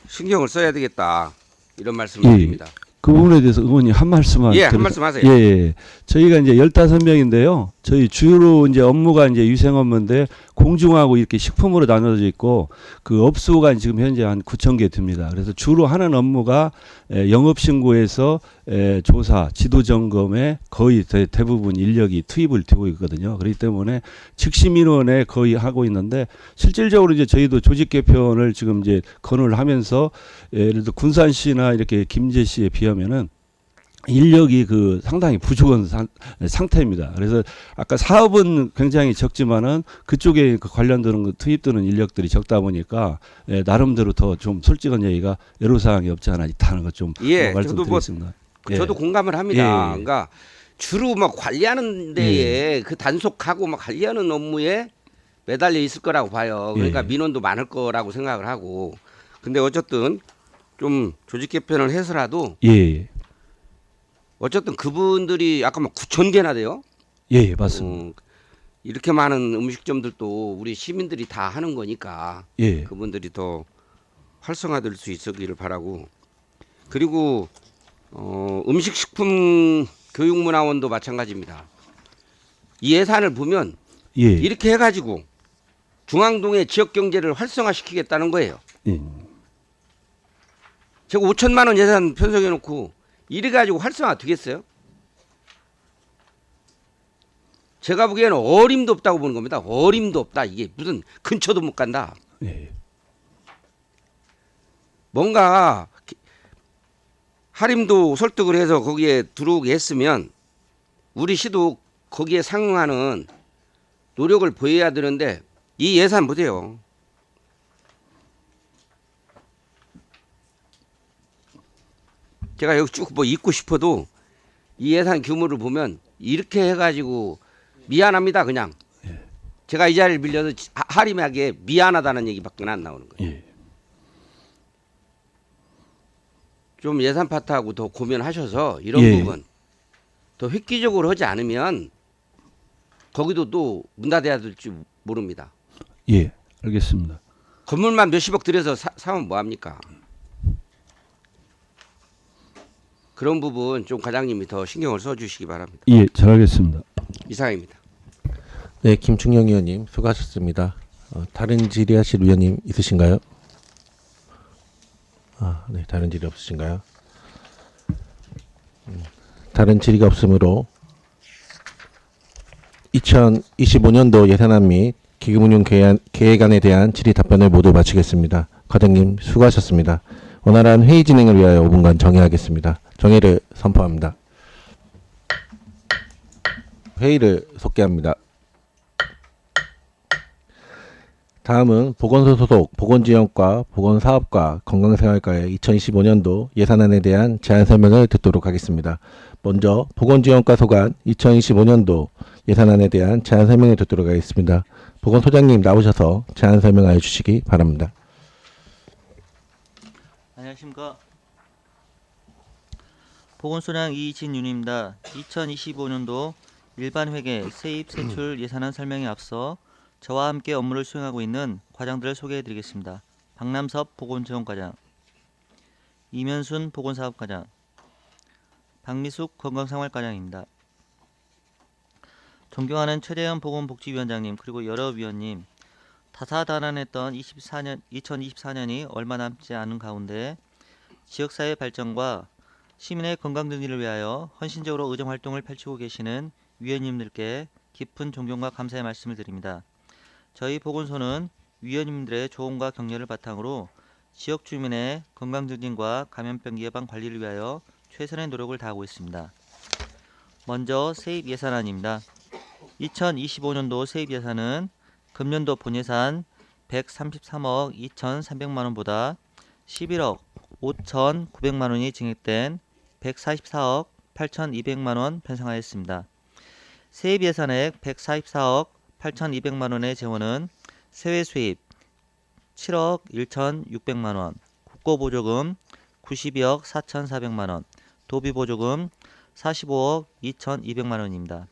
신경을 써야 되겠다, 이런 말씀을 예. 드립니다. 그 부분에 대해서 의원님 한 말씀만 예, 한 드리겠- 말씀 하세요. 예, 예. 저희가 이제 15명인데요. 저희 주로 이제 업무가 이제 위생 업무인데 공중하고 이렇게 식품으로 나눠져 있고 그 업수가 지금 현재 한 9,000개 됩니다. 그래서 주로 하는 업무가 영업 신고에서 조사, 지도 점검에 거의 대부분 인력이 투입을 되고 있거든요. 그렇기 때문에 즉시 민원에 거의 하고 있는데 실질적으로 이제 저희도 조직 개편을 지금 이제 건의를 하면서 예를 들어 군산시나 이렇게 김제시에 비하면은 인력이 그 상당히 부족한 상태입니다. 그래서 아까 사업은 굉장히 적지만은 그쪽에 그 관련되는 투입되는 인력들이 적다 보니까 나름대로 더 좀 솔직한 얘기가 애로사항이 없지 않아 있다는 것 좀 예, 말씀드리겠습니다. 저도 공감을 합니다. 예. 그러니까 주로 막 관리하는 데에 그 단속하고 막 관리하는 업무에 매달려 있을 거라고 봐요. 그러니까 예. 민원도 많을 거라고 생각을 하고. 근데 어쨌든 좀 조직 개편을 해서라도 예, 어쨌든 그분들이 아까 막 9천 개나 돼요. 예, 맞습니다. 이렇게 많은 음식점들도 우리 시민들이 다 하는 거니까 예, 그분들이 더 활성화될 수 있기를 바라고. 그리고 음식식품 교육문화원도 마찬가지입니다. 이 예산을 보면 예, 이렇게 해가지고 중앙동의 지역 경제를 활성화시키겠다는 거예요. 예. 제가 5천만 원 예산 편성해 놓고 이래 가지고 활성화 되겠어요? 제가 보기에는 어림도 없다고 보는 겁니다. 어림도 없다. 이게 무슨 근처도 못 간다. 예. 뭔가 하림도 설득을 해서 거기에 들어오게 했으면 우리 시도 거기에 상응하는 노력을 보여야 되는데 이 예산 보세요. 제가 여기 쭉 뭐 읽고 싶어도 이 예산 규모를 보면 이렇게 해가지고 미안합니다 그냥. 제가 이 자리를 빌려서 하림에게 미안하다는 얘기밖에 안 나오는 거예요. 예. 좀 예산 파트하고 더 고민하셔서 이런 예. 부분 더 획기적으로 하지 않으면 거기도 또 문 닫아야 될지 모릅니다. 예, 알겠습니다. 건물만 몇십억 들여서 사면 뭐합니까? 그런 부분 좀 과장님이 더 신경을 써주시기 바랍니다. 예, 잘 알겠습니다. 이상입니다. 네, 김충영 의원님 수고하셨습니다. 다른 질의하실 의원님 있으신가요? 네, 다른 질의 없으신가요? 다른 질의가 없으므로 2025년도 예산안 및 기금운용 계획안에 대한 질의 답변을 모두 마치겠습니다. 과장님 수고하셨습니다. 원활한 회의 진행을 위하여 5분간 정회하겠습니다. 정회를 선포합니다. 회의를 속개합니다. 다음은 보건소 소속 보건지원과 보건사업과 건강생활과의 2025년도 예산안에 대한 제안 설명을 듣도록 하겠습니다. 먼저 보건지원과 소관 2025년도 예산안에 대한 제안 설명을 듣도록 하겠습니다. 보건소장님 나오셔서 제안 설명하여 주시기 바랍니다. 안녕하십니까. 보건소장 이진윤입니다. 2025년도 일반회계 세입 세출 예산안 설명에 앞서 저와 함께 업무를 수행하고 있는 과장들을 소개해드리겠습니다. 박남섭 보건지원과장, 이면순 보건사업과장, 박미숙 건강생활과장입니다. 존경하는 최대현 보건복지위원장님 그리고 여러 위원님, 다사다난했던 2024년이 얼마 남지 않은 가운데 지역사회 발전과 시민의 건강 등진을 위하여 헌신적으로 의정활동을 펼치고 계시는 위원님들께 깊은 존경과 감사의 말씀을 드립니다. 저희 보건소는 위원님들의 조언과 격려를 바탕으로 지역 주민의 건강 증진과 감염병 예방 관리를 위하여 최선의 노력을 다하고 있습니다. 먼저 세입 예산안입니다. 2025년도 세입 예산은 금년도 본예산 133억 2,300만 원보다 11억 5,900만 원이 증액된 144억 8,200만 원 편성하였습니다. 세입 예산액 144억 8,200만 원의 재원은 세외 수입 7억 1,600만 원, 국고보조금 92억 4,400만 원, 도비보조금 45억 2,200만 원입니다.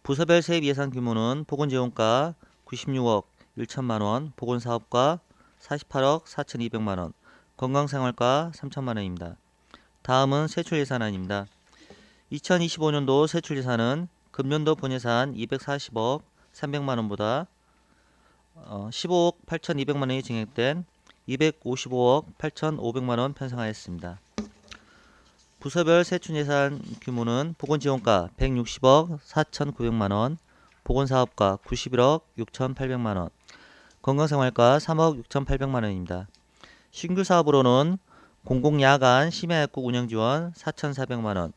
부서별 세입 예산 규모는 보건지원과 96억 1천만 원, 보건사업과 48억 4,200만 원, 건강생활과 3천만 원입니다. 다음은 세출 예산안입니다. 2025년도 세출 예산은 금년도 본예산 240억 300만 원보다 15억 8,200만 원이 증액된 255억 8,500만 원 편성하였습니다. 부서별 세출 예산 규모는 보건지원과 160억 4,900만 원, 보건사업과 91억 6,800만 원, 건강생활과 3억 6,800만 원입니다. 신규 사업으로는 공공야간 심야약국 운영 지원 4,400만 원,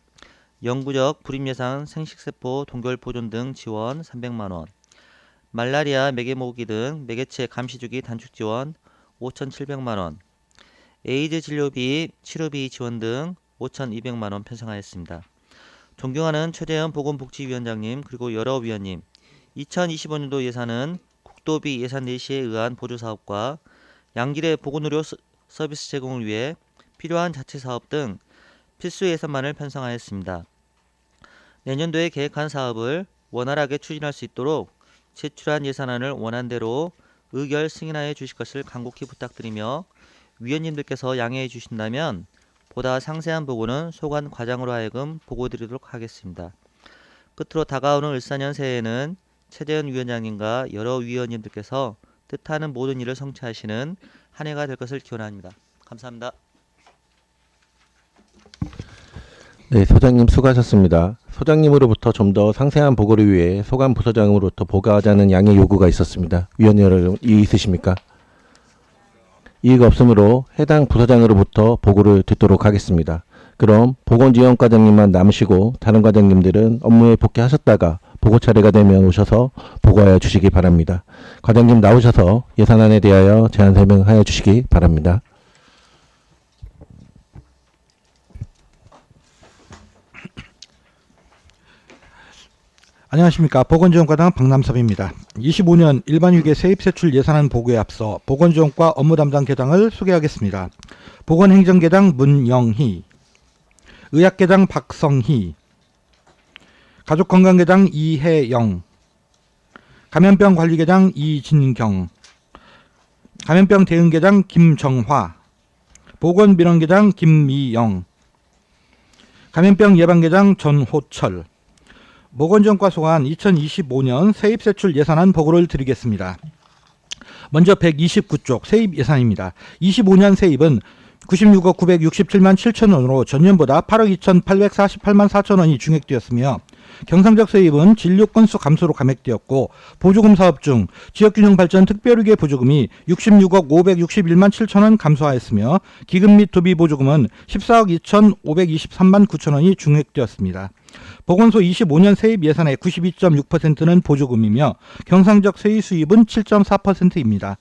영구적 불임예상 생식세포 동결 보존 등 지원 300만 원, 말라리아 매개모기 등 매개체 감시주기 단축 지원 5,700만 원, 에이즈 진료비 치료비 지원 등 5,200만 원 편성하였습니다. 존경하는 최재현 보건복지위원장님 그리고 여러 위원님, 2025년도 예산은 국도비 예산 내시에 의한 보조사업과 양질의 보건의료 서비스 제공을 위해 필요한 자체사업 등 필수 예산만을 편성하였습니다. 내년도에 계획한 사업을 원활하게 추진할 수 있도록 제출한 예산안을 원안대로 의결 승인하여 주실 것을 간곡히 부탁드리며 위원님들께서 양해해 주신다면 보다 상세한 보고는 소관 과장으로 하여금 보고드리도록 하겠습니다. 끝으로 다가오는 을사년 새해에는 최재현 위원장님과 여러 위원님들께서 뜻하는 모든 일을 성취하시는 한 해가 될 것을 기원합니다. 감사합니다. 네, 소장님 수고하셨습니다. 소장님으로부터 좀 더 상세한 보고를 위해 소관 부서장으로부터 보고하자는 양해 요구가 있었습니다. 위원 여러분, 이의 있으십니까? 이의가 없으므로 해당 부서장으로부터 보고를 듣도록 하겠습니다. 그럼 보건지원과장님만 남으시고 다른 과장님들은 업무에 복귀하셨다가 보고 차례가 되면 오셔서 보고하여 주시기 바랍니다. 과장님 나오셔서 예산안에 대하여 제안 설명하여 주시기 바랍니다. 안녕하십니까. 보건지원과장 박남섭입니다. 25년 일반위계 세입세출 예산안 보고에 앞서 보건지원과 업무담당 계장을 소개하겠습니다. 보건행정계장 문영희, 의학계장 박성희, 가족건강계장 이혜영, 감염병관리계장 이진경, 감염병 대응계장 김정화, 보건민원계장 김미영, 감염병 예방계장 전호철, 보건지원과 소관 2025년 세입세출 예산안 보고를 드리겠습니다. 먼저 129쪽 세입 예산입니다. 25년 세입은 96억 967만 7천 원으로 전년보다 8억 2,848만 4천 원이 증액되었으며 경상적 세입은 진료 건수 감소로 감액되었고 보조금 사업 중 지역균형발전 특별위계 보조금이 66억 561만 7천 원 감소하였으며 기금 및 도비 보조금은 14억 2,523만 9천 원이 증액되었습니다. 보건소 25년 세입 예산의 92.6%는 보조금이며 경상적 세입 수입은 7.4%입니다.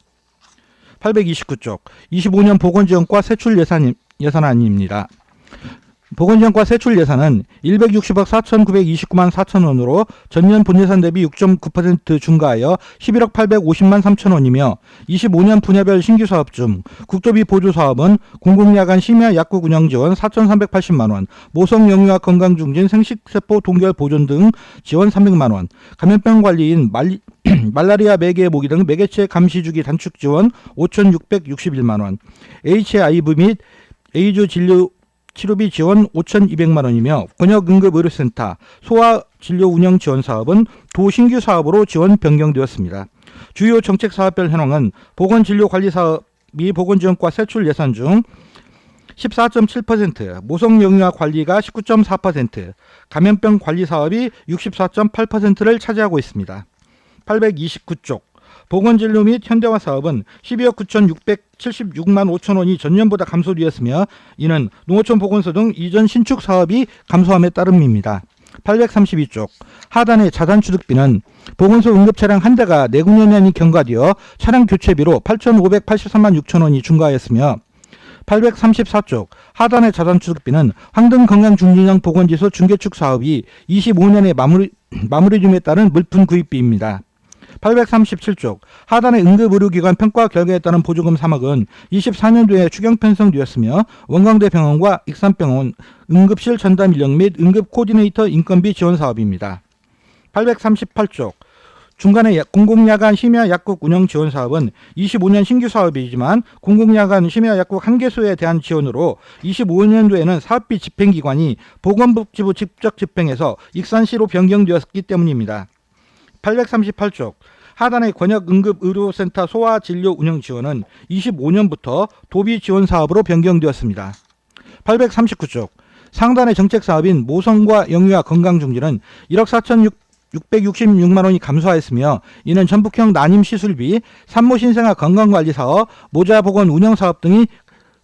829쪽 25년 보건지원과 세출 예산안입니다. 보건지원과 세출 예산은 160억 4,929만 4천 원으로 전년 본예산 대비 6.9% 증가하여 11억 850만 3천 원이며 25년 분야별 신규 사업 중 국도비 보조 사업은 공공야간 심야 약국 운영 지원 4,380만 원, 모성 영유아 건강 중진 생식세포 동결 보존 등 지원 300만 원, 감염병 관리인 말라리아 매개 모기 등 매개체 감시주기 단축 지원 5,661만 원, HIV 및 에이즈 진료 치료비 지원 5,200만 원이며 권역응급의료센터 소아진료 운영 지원 사업은 도신규 사업으로 지원 변경되었습니다. 주요 정책 사업별 현황은 보건진료관리사업이 보건지원과 세출 예산 중 14.7%, 모성영유아 관리가 19.4%, 감염병 관리 사업이 64.8%를 차지하고 있습니다. 829쪽 보건진료 및 현대화 사업은 12억 9,676만 5천 원이 전년보다 감소되었으며 이는 농어촌 보건소 등 이전 신축 사업이 감소함에 따름입니다. 832쪽 하단의 자산취득비는 보건소 응급차량 한 대가 내구년이 경과되어 차량 교체비로 8,583만 6천 원이 증가하였으며 834쪽 하단의 자산취득비는 황등건강중진형 보건지소 중개축 사업이 25년에 마무리됨에 따른 물품 구입비입니다. 837쪽 하단의 응급의료기관 평가 결과에 따른 보조금 3억은 24년도에 추경 편성되었으며 원광대 병원과 익산병원 응급실 전담 인력 및 응급 코디네이터 인건비 지원 사업입니다. 838쪽 중간에 공공야간 심야 약국 운영 지원 사업은 25년 신규 사업이지만 공공야간 심야 약국 1개소에 대한 지원으로 25년도에는 사업비 집행기관이 보건복지부 직접 집행해서 익산시로 변경되었기 때문입니다. 838쪽 하단의 권역응급의료센터 소아진료 운영 지원은 25년부터 도비 지원 사업으로 변경되었습니다. 839쪽 상단의 정책사업인 모성과 영유아 건강중진은 1억 4,666만 원이 감소하였으며 이는 전북형 난임시술비, 산모신생아 건강관리사업, 모자보건 운영사업 등이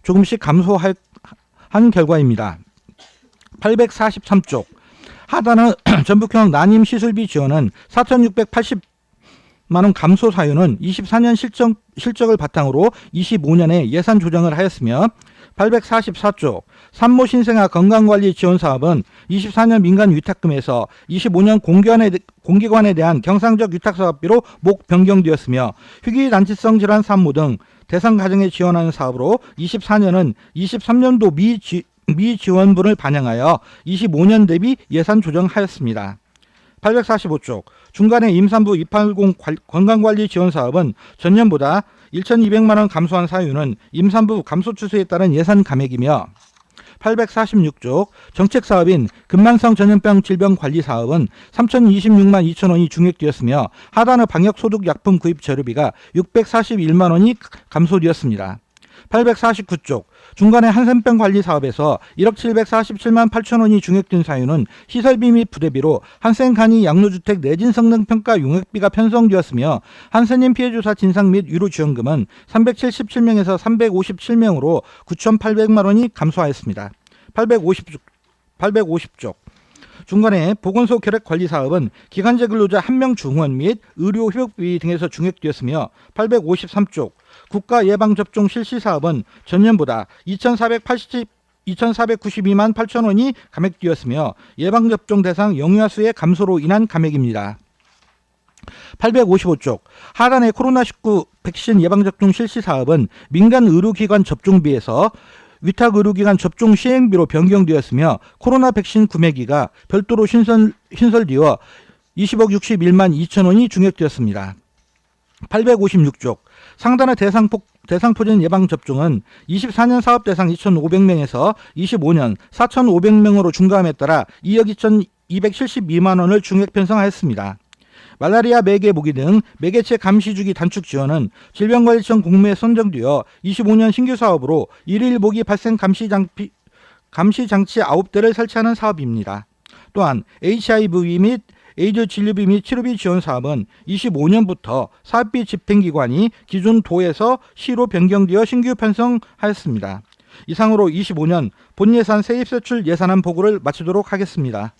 조금씩 감소한 결과입니다. 843쪽 하단은 전북형 난임 시술비 지원은 4,680만 원 감소 사유는 24년 실적을 바탕으로 25년에 예산 조정을 하였으며 844쪽 산모 신생아 건강관리 지원 사업은 24년 민간 위탁금에서 25년 공기관에 대한 경상적 위탁사업비로 목 변경되었으며 희귀난치성 질환 산모 등 대상 가정에 지원하는 사업으로 24년은 23년도 미지원분을 반영하여 25년 대비 예산 조정하였습니다. 845쪽 중간에 임산부 280 건강관리 지원 사업은 전년보다 1,200만 원 감소한 사유는 임산부 감소 추세에 따른 예산 감액이며 846쪽 정책사업인 금만성 전염병 질병 관리 사업은 3,026만 2천 원이 중액되었으며 하단의 방역소득약품 구입 재료비가 641만 원이 감소되었습니다. 849쪽 중간에 한센병 관리 사업에서 1억 747만 8천 원이 중액된 사유는 시설비 및 부대비로 한센 간이 양로주택 내진 성능 평가 용역비가 편성되었으며 한센인 피해조사 진상 및 위로 지원금은 377명에서 357명으로 9,800만 원이 감소하였습니다. 850쪽 중간에 보건소 결핵 관리 사업은 기간제 근로자 1명 중원 및 의료 회복비 등에서 중액되었으며 853쪽 국가 예방접종 실시 사업은 전년보다 2,492만 8천 원이 감액되었으며 예방접종 대상 영유아 수의 감소로 인한 감액입니다. 855쪽 하단의 코로나19 백신 예방접종 실시 사업은 민간 의료기관 접종비에서 위탁의료기관 접종 시행비로 변경되었으며 코로나 백신 구매기가 별도로 신설되어 20억 61만 2천 원이 중액되었습니다. 856쪽 상단의 대상포진 예방접종은 24년 사업대상 2,500명에서 25년 4,500명으로 중감에 따라 2억 2,272만 원을 중액 편성하였습니다. 말라리아 매개 모기 등 매개체 감시 주기 단축 지원은 질병관리청 공모에 선정되어 25년 신규 사업으로 일일 모기 발생 감시 장치 9대를 설치하는 사업입니다. 또한 HIV 및 에이즈 진료비 및 치료비 지원 사업은 25년부터 사업비 집행기관이 기존 도에서 시로 변경되어 신규 편성하였습니다. 이상으로 25년 본예산 세입세출 예산안 보고를 마치도록 하겠습니다.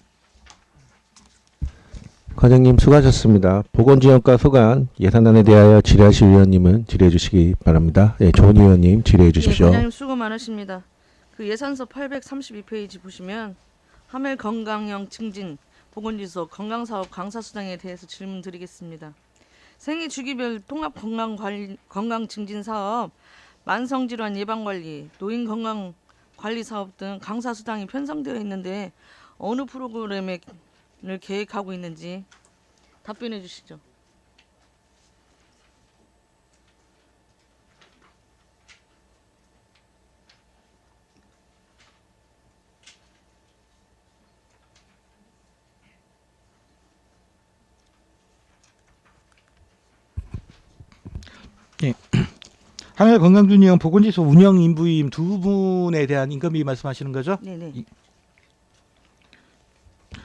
과장님 수고하셨습니다. 보건지원과 소관 예산안에 대하여 질의하실 위원님은 질의해 주시기 바랍니다. 네, 조은 의원님 질의해 주십시오. 네, 과장님 수고 많으십니다. 그 예산서 832페이지 보시면 하멜 건강형 증진 보건지소 건강사업 강사수당에 대해서 질문드리겠습니다. 생애 주기별 통합 건강 증진 사업, 만성질환 예방관리, 노인 건강 관리 사업 등 강사수당이 편성되어 있는데 어느 프로그램을 계획하고 있는지 답변해 주시죠. 예. 하멜 건강준이형 보건지소 운영 인부임 두 분에 대한 인건비 말씀하시는 거죠? 네네.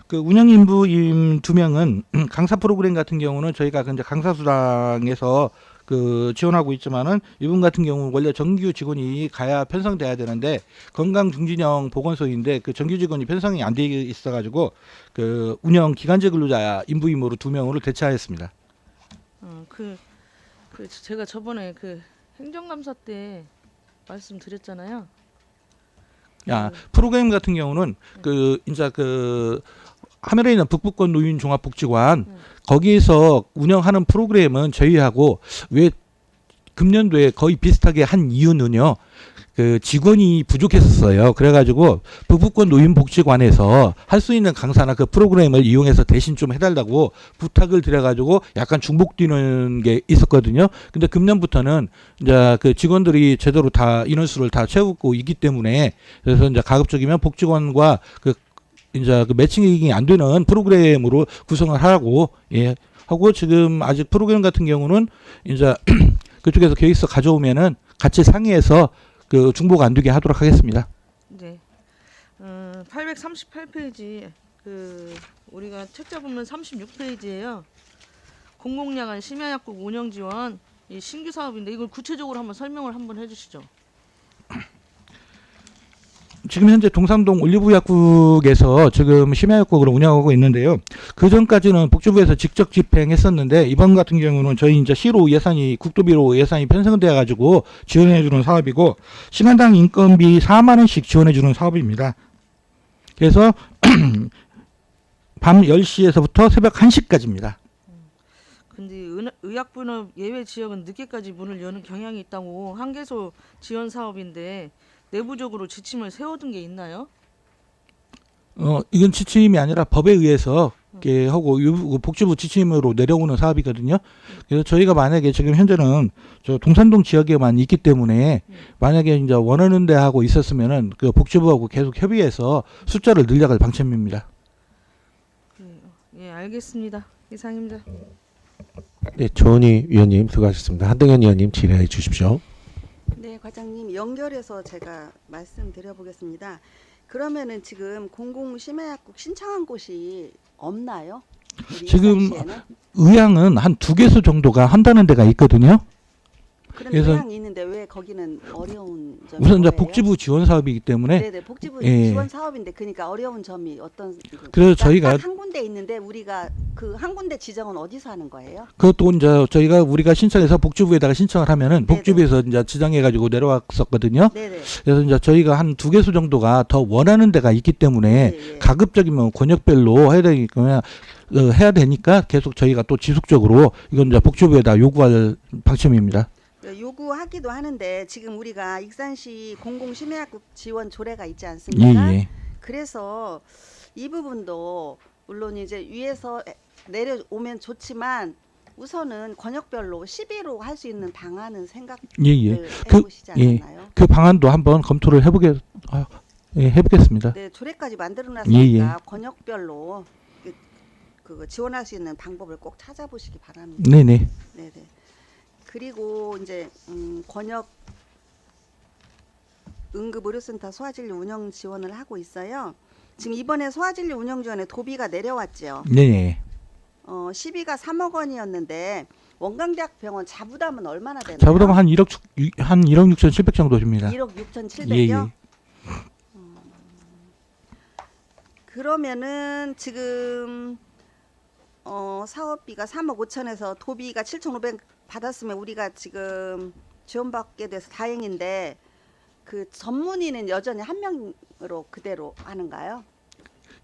그 운영 인부임 2명은 강사 프로그램 같은 경우는 저희가 이제 강사수당에서 그 지원하고 있지만은 이분 같은 경우는 원래 정규 직원이 가야 편성돼야 되는데 건강중진형 보건소인데 그 정규 직원이 편성이 안 돼 있어가지고 그 운영 기간제 근로자 인부임으로 2명으로 대체하였습니다. 제가 저번에 그 행정감사 때 말씀드렸잖아요. 프로그램 같은 경우는 그 이제 그 하멜에 있는 북부권 노인 종합복지관 거기에서 운영하는 프로그램은 저희하고 왜 금년도에 거의 비슷하게 한 이유는요. 그 직원이 부족했었어요. 그래가지고 북부권 노인복지관에서 할 수 있는 강사나 그 프로그램을 이용해서 대신 좀 해달라고 부탁을 드려가지고 약간 중복되는 게 있었거든요. 근데 금년부터는 이제 그 직원들이 제대로 다 인원수를 다 채우고 있기 때문에 그래서 이제 가급적이면 복지관과 그 이제 그 매칭이 안 되는 프로그램으로 구성을 하라고 하고 지금 아직 프로그램 같은 경우는 이제 그쪽에서 계획서 가져오면은 같이 상의해서 그 중복 안 되게 하도록 하겠습니다. 네. 838페이지 그 우리가 책자 보면 36페이지예요. 공공야간 심야약국 운영 지원 이 신규 사업인데 이걸 구체적으로 한번 설명을 한번 해주시죠. 지금 현재 동산동 올리브약국에서 지금 심야약국을 운영하고 있는데요. 그 전까지는 복지부에서 직접 집행했었는데 이번 같은 경우는 저희 이제 시로 예산이 국도비로 예산이 편성되어 가지고 지원해 주는 사업이고 시간당 인건비 4만 원씩 지원해 주는 사업입니다. 그래서 밤 10시에서부터 새벽 1시까지입니다. 근데 의약분업 예외 지역은 늦게까지 문을 여는 경향이 있다고 한개소 지원 사업인데 내부적으로 지침을 세워둔 게 있나요? 이건 지침이 아니라 법에 의해서 이렇게 하고 복지부 지침으로 내려오는 사업이거든요. 그래서 저희가 만약에 지금 현재는 저 동산동 지역에만 있기 때문에 만약에 이제 원하는 데 하고 있었으면은 그 복지부하고 계속 협의해서 숫자를 늘려갈 방침입니다. 예, 알겠습니다. 이상입니다. 네, 조은희 위원님 수고하셨습니다. 한동현 위원님 질의해 주십시오. 네, 과장님 연결해서 제가 말씀드려보겠습니다. 그러면은 지금 공공 심야약국 신청한 곳이 없나요? 우리 지금 예산시에는? 의향은 한 2개소 정도가 한다는 데가 있거든요. 그런 그래서 의향이 있는데 왜 거기는 어려운 점이 우선 이제 뭐예요? 복지부 지원 사업이기 때문에 네네, 복지부 예. 지원 사업인데 그러니까 어려운 점이 어떤? 그래서 저희가 딱 한 군데 있는데 우리가 그 한 군데 지정은 어디서 하는 거예요? 그것도 이제 우리가 신청해서 복지부에다가 신청을 하면은 복지부에서 이제 지정해 가지고 내려왔었거든요. 네네. 그래서 이제 저희가 한 2개소 정도가 더 원하는 데가 있기 때문에 예. 가급적이면 권역별로 해야 되니까 계속 저희가 또 지속적으로 이건 이제 복지부에다 요구할 방침입니다. 요구하기도 하는데 지금 우리가 익산시 공공 심야약국 지원 조례가 있지 않습니까? 예. 그래서 이 부분도 물론 이제 위에서 내려오면 좋지만 우선은 권역별로 10위로 할 수 있는 방안은 생각을 해보시지 않았나요? 그 방안도 한번 검토를 해보겠습니다. 네, 조례까지 만들어놨으니까 예. 권역별로 그 지원할 수 있는 방법을 꼭 찾아보시기 바랍니다. 네네. 네네. 그리고 이제 권역 응급의료센터 소아진료 운영 지원을 하고 있어요. 지금 이번에 소아진료 운영 지원에 도비가 내려왔죠. 네네. 시비가 3억 원이었는데 원광대학병원 자부담은 얼마나 되나요? 자부담은 한 1억 6,700 정도 됩니다. 1억 6,700이요? 예. 그러면은 지금 사업비가 3억 5천에서 도비가 7,500 받았으면 우리가 지금 지원받게 돼서 다행인데 그 전문의는 여전히 한 명으로 그대로 하는가요?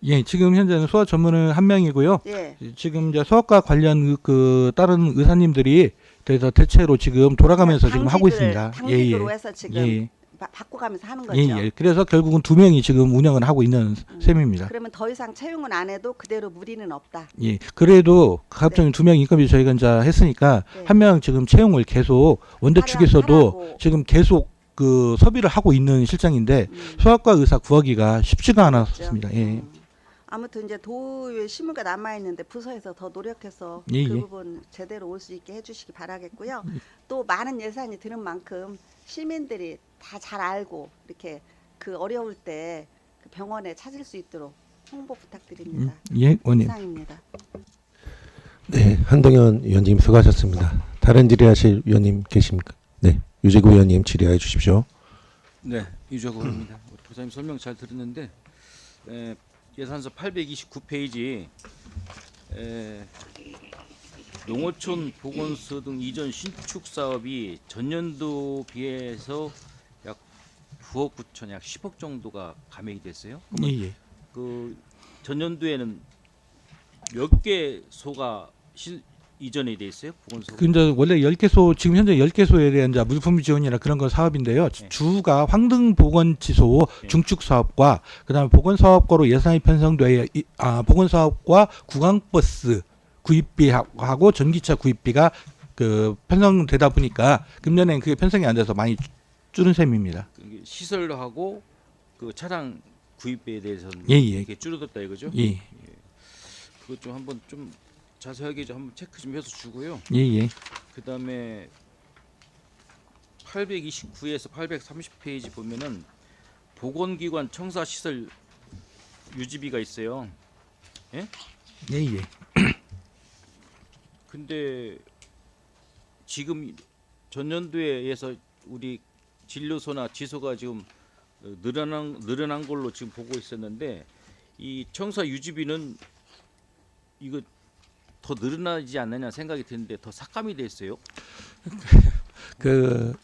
예, 지금 현재는 소아 전문은 한 명이고요. 예. 지금 이제 소아과 관련 그 다른 의사님들이 그래서 대체로 지금 돌아가면서 지금 하고 있습니다. 당직으로 해서 지금 예. 바꿔가면서 하는 거죠. 예. 그래서 결국은 2명이 지금 운영을 하고 있는 셈입니다. 그러면 더 이상 채용은 안 해도 그대로 무리는 없다. 예. 그래도 가급적이면 2명 인건비 저희가 이제 했으니까 네. 한 명 지금 채용을 계속 원대 측에서도 하라고. 지금 계속 그 소비를 하고 있는 실정인데 소아과 의사 구하기가 쉽지가 않았습니다. 예. 아무튼 이제 도의 실무가 남아 있는데 부서에서 더 노력해서 예, 그 예. 부분 제대로 올 수 있게 해주시기 바라겠고요. 또 많은 예산이 드는 만큼 시민들이 다 잘 알고 이렇게 그 어려울 때 그 병원에 찾을 수 있도록 홍보 부탁드립니다. 예, 원님. 이상입니다. 네, 한동현 위원님 수고하셨습니다. 다른 질의하실 위원님 계십니까? 네, 유재구 위원님 질의해 주십시오. 네, 유재구입니다. 도사님 설명 잘 들었는데 예산서 829페이지 농어촌 보건소 등 이전 신축 사업이 전년도 비해서 약 9억 9천, 약 10억 정도가 감액이 됐어요. 예. 그 전년도에는 몇 개소가 이전이 돼 있어요? 보건소. 그 이제 원래 10개소 지금 현재 10개소에 대한 이제 물품 지원이나 그런 거 사업인데요. 네. 주가 황등보건지소 네. 중축 사업과 그다음에 보건사업과로 예산이 편성돼 보건사업과 구강버스 구입비하고 전기차 구입비가 그 편성되다 보니까 금년에는 그게 편성이 안 돼서 많이 줄은 셈입니다. 시설하고 그 차량 구입비에 대해서는 예, 예. 이게 줄어들었다 이거죠? 예. 그것 좀 한번 좀 자세하게 좀 한번 체크 좀 해서 주고요. 예. 그다음에 829에서 830페이지 보면은 보건기관 청사시설 유지비가 있어요. 예? 예. 근데 지금 전년도에서 우리 진료소나 지소가 지금 늘어난 걸로 지금 보고 있었는데 이 청사 유지비는 이거 더 늘어나지 않느냐 생각이 드는데 더 삭감이 돼 있어요. 그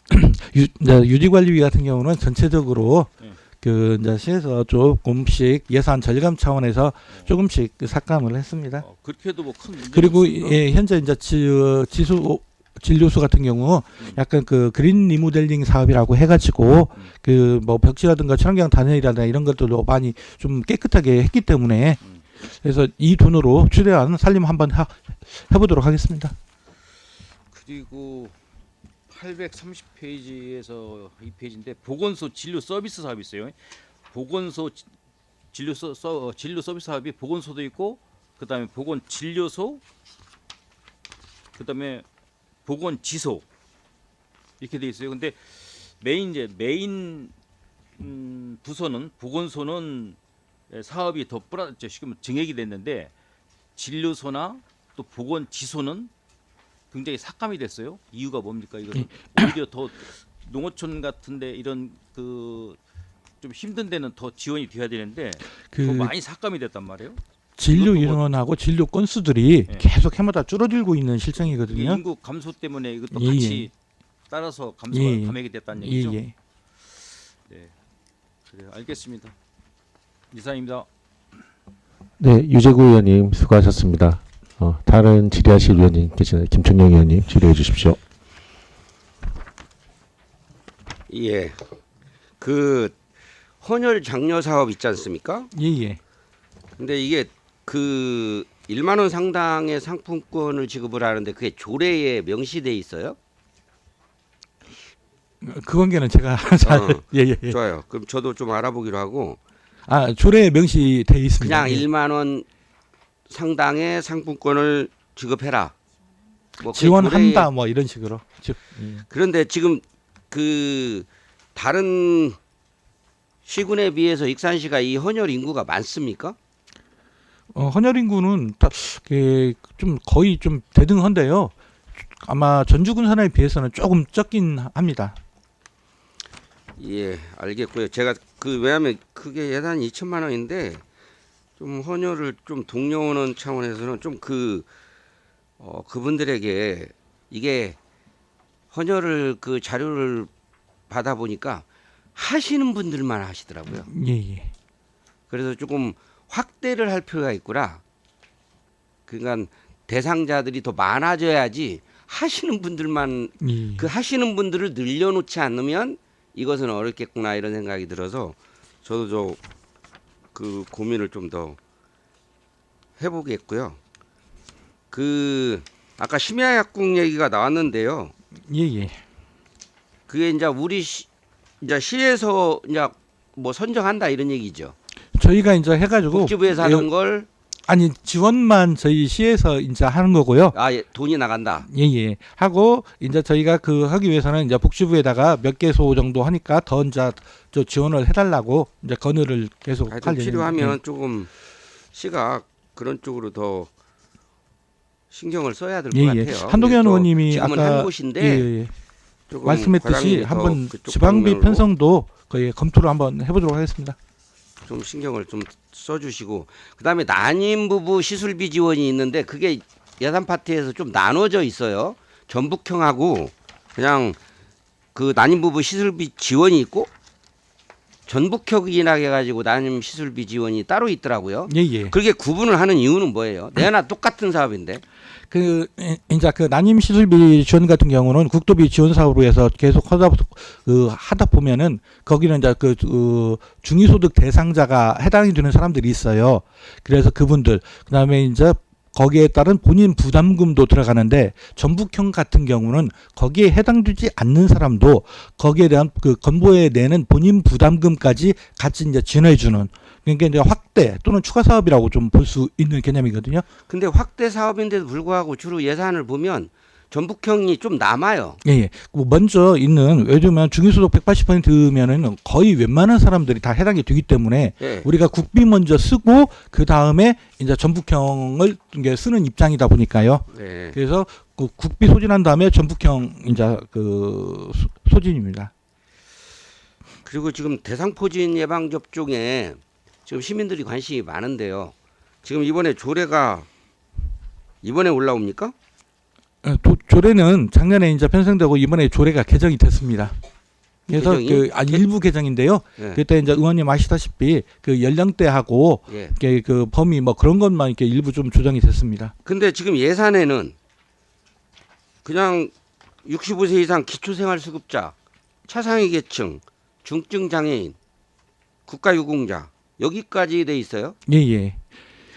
유지관리비 같은 경우는 전체적으로 네. 그 이제 시에서 조금씩 예산 절감 차원에서 조금씩 그 삭감을 했습니다. 그렇게 해도 뭐 큰 문제. 그리고 예, 현재 이제 진료수 같은 경우 약간 그 그린 리모델링 사업이라고 해가지고 그 뭐 벽지라든가 친환경 단열이라든가 이런 것들도 많이 좀 깨끗하게 했기 때문에 그래서 이 돈으로 최대한 살림 한번 해보도록 하겠습니다. 그리고 830페이지에서 이 페이지인데 보건소 진료 서비스 사업이 있어요. 보건소 진료 서비스 사업이 보건소도 있고 그다음에 보건 진료소 그다음에 보건 지소 이렇게 돼 있어요. 근데 메인 부서는 보건소는 사업이 더 지금 증액이 됐는데 진료소나 또 보건 지소는 굉장히 삭감이 됐어요. 이유가 뭡니까? 이거 오히려 더 농어촌 같은데 이런 그 좀 힘든 데는 더 지원이 돼야 되는데 그 더 많이 삭감이 됐단 말이에요. 진료 이것도 인원하고 진료 건수들이 예. 계속 해마다 줄어들고 있는 이게 실정이거든요. 인구 감소 때문에 이것도 예, 같이 따라서 감소가 예. 감액이 됐다는 얘기죠. 예. 네, 그래요. 알겠습니다. 이상입니다. 네, 유재구 의원님 수고하셨습니다. 다른 질의하실 위원님 계시나요? 김천영 의원님 질의해 주십시오. 예. 그 헌혈 장려 사업 있지 않습니까? 예. 근데 이게 그 1만 원 상당의 상품권을 지급을 하는데 그게 조례에 명시돼 있어요? 그 관계는 제가 잘 예. 좋아요. 그럼 저도 좀 알아보기로 하고 아, 조례에 명시돼 있습니다. 그냥 예. 1만 원 상당의 상품권을 지급해라. 뭐 그게 지원한다 조례에- 뭐 이런 식으로. 그런데 지금 그 다른 시군에 비해서 익산시가 이 헌혈 인구가 많습니까? 헌혈 인구는 좀 거의 좀 대등한데요. 아마 전주군 산하에 비해서는 조금 적긴 합니다. 예, 알겠고요. 제가 그 왜냐하면 그게 예산이 2천만 원인데 좀 헌혈을 좀 독려하는 차원에서는 좀 그분들에게 이게 헌혈을 그 자료를 받아 보니까 하시는 분들만 하시더라고요. 예. 그래서 조금 확대를 할 필요가 있구나. 그러니까 대상자들이 더 많아져야지 하시는 분들만 예. 그 하시는 분들을 늘려놓지 않으면 이것은 어렵겠구나 이런 생각이 들어서 저도 그 고민을 좀 더 해보겠고요. 그 아까 심야약국 얘기가 나왔는데요. 예. 그게 이제 우리 이제 시에서 이제 뭐 선정한다 이런 얘기죠. 저희가 이제 해가지고 복지부에서 하던 걸 아니 지원만 저희 시에서 이제 하는 거고요. 예, 돈이 나간다. 예. 하고 이제 저희가 그 하기 위해서는 이제 복지부에다가 몇 개소 정도 하니까 더 이제 저 지원을 해달라고 이제 건의를 계속 하여튼 할 필요하면 조금 시가 그런 쪽으로 더 신경을 써야 될 것 같아요. 한동현 또 의원님이 지금은 아까 한 곳인데 예. 조금 말씀했듯이 과장님이 더 한번 그쪽 지방비 방면으로 편성도 거의 검토를 한번 해보도록 하겠습니다. 좀 신경을 좀 써주시고 그다음에 난임 부부 시술비 지원이 있는데 그게 예산 파트에서 좀 나눠져 있어요. 전북형하고 그냥 그 난임 부부 시술비 지원이 있고 전북형이나 해가지고 난임 시술비 지원이 따로 있더라고요. 예. 그렇게 구분을 하는 이유는 뭐예요? 내나 똑같은 사업인데. 그 이제 그 난임 시술비 지원 같은 경우는 국도비 지원 사업으로 해서 계속 하다 보면은 거기는 이제 그 중위소득 대상자가 해당이 되는 사람들이 있어요. 그래서 그분들 그다음에 이제 거기에 따른 본인 부담금도 들어가는데 전북형 같은 경우는 거기에 해당되지 않는 사람도 거기에 대한 그 건보에 내는 본인 부담금까지 같이 이제 지원해 주는 그러니까 이제 확대 또는 추가 사업이라고 좀 볼 수 있는 개념이거든요. 근데 확대 사업인데도 불구하고 주로 예산을 보면 전북형이 좀 남아요. 예. 먼저 있는 왜냐면 중위소득 180%면은 거의 웬만한 사람들이 다 해당이 되기 때문에 예. 우리가 국비 먼저 쓰고 그 다음에 이제 전북형을 이제 쓰는 입장이다 보니까요. 네. 그래서 그 국비 소진한 다음에 전북형 이제 그 소진입니다. 그리고 지금 대상포진 예방 접종에 지금 시민들이 관심이 많은데요. 지금 이번에 조례가 이번에 올라옵니까? 조례는 작년에 이제 편성되고 이번에 조례가 개정이 됐습니다. 그래서 개정이? 일부 개정인데요. 예. 그때 이제 의원님 아시다시피 그 연령대하고 예. 이렇게 그 범위 뭐 그런 것만 이렇게 일부 좀 조정이 됐습니다. 근데 지금 예산에는 그냥 65세 이상 기초생활수급자, 차상위 계층, 중증 장애인, 국가유공자 여기까지 돼 있어요. 예.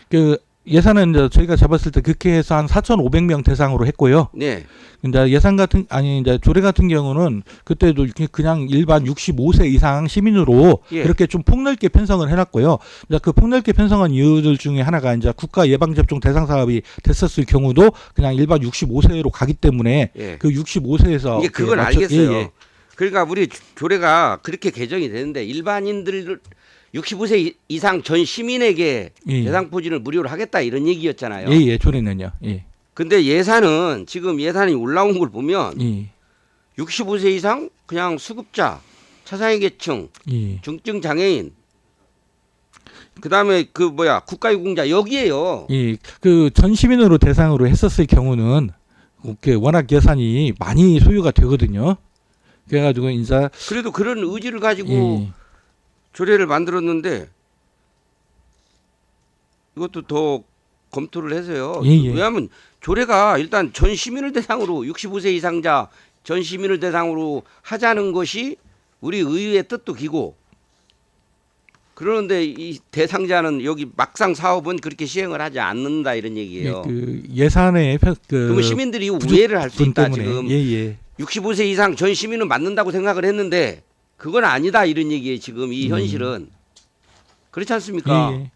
그 예산은 이제 저희가 잡았을 때 그렇게 해서 한 4,500명 대상으로 했고요. 네. 이제 이제 조례 같은 경우는 그때도 이렇게 그냥 일반 65세 이상 시민으로 예. 이렇게 좀 폭넓게 편성을 해놨고요. 이제 그 폭넓게 편성한 이유들 중에 하나가 이제 국가 예방 접종 대상 사업이 됐었을 경우도 그냥 일반 65세로 가기 때문에 예. 그 65세에서 이게 그건 알겠어요. 그러니까 우리 조례가 그렇게 개정이 되는데 일반인들 65세 이상 전 시민에게 예. 대상포진을 무료로 하겠다 이런 얘기였잖아요. 예, 조례는요. 예. 근데 예산은 지금 예산이 올라온 걸 보면 예. 65세 이상 그냥 수급자, 차상위 계층, 예. 중증 장애인, 그다음에 국가유공자 여기에요. 예. 그 전 시민으로 대상으로 했었을 경우는 그 워낙 예산이 많이 소요가 되거든요. 그래가지고 이제 그래도 그런 의지를 가지고 예. 조례를 만들었는데 이것도 더 검토를 해서요. 예. 왜냐하면 조례가 일단 전 시민을 대상으로 65세 이상자 전 시민을 대상으로 하자는 것이 우리 의회의 뜻도 기고 그러는데 이 대상자는 여기 막상 사업은 그렇게 시행을 하지 않는다 이런 얘기예요. 그 예산의 그러면 시민들이 우회를 할 수 있다 때문에. 지금. 예. 65세 이상 전 시민은 맞는다고 생각을 했는데 그건 아니다 이런 얘기예요. 지금 이 현실은. 그렇지 않습니까? 예.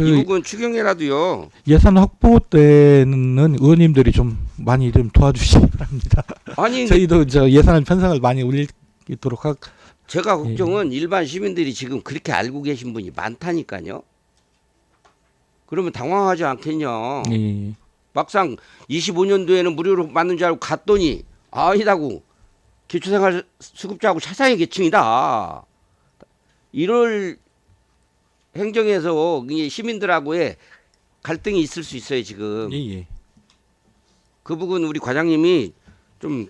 이 부분 추경이라도요. 예산 확보 때는 의원님들이 좀 많이 좀 도와주시기 바랍니다. 아니 저희도 예산 편성을 많이 올리도록 제가 걱정은 일반 시민들이 지금 그렇게 알고 계신 분이 많다니까요. 그러면 당황하지 않겠냐. 예. 막상 25년도에는 무료로 받는 줄 알고 갔더니 아니다고 기초생활 수급자하고 차상위 계층이다. 이럴 행정에서 시민들하고의 갈등이 있을 수 있어요 지금. 예. 그 부분 우리 과장님이 좀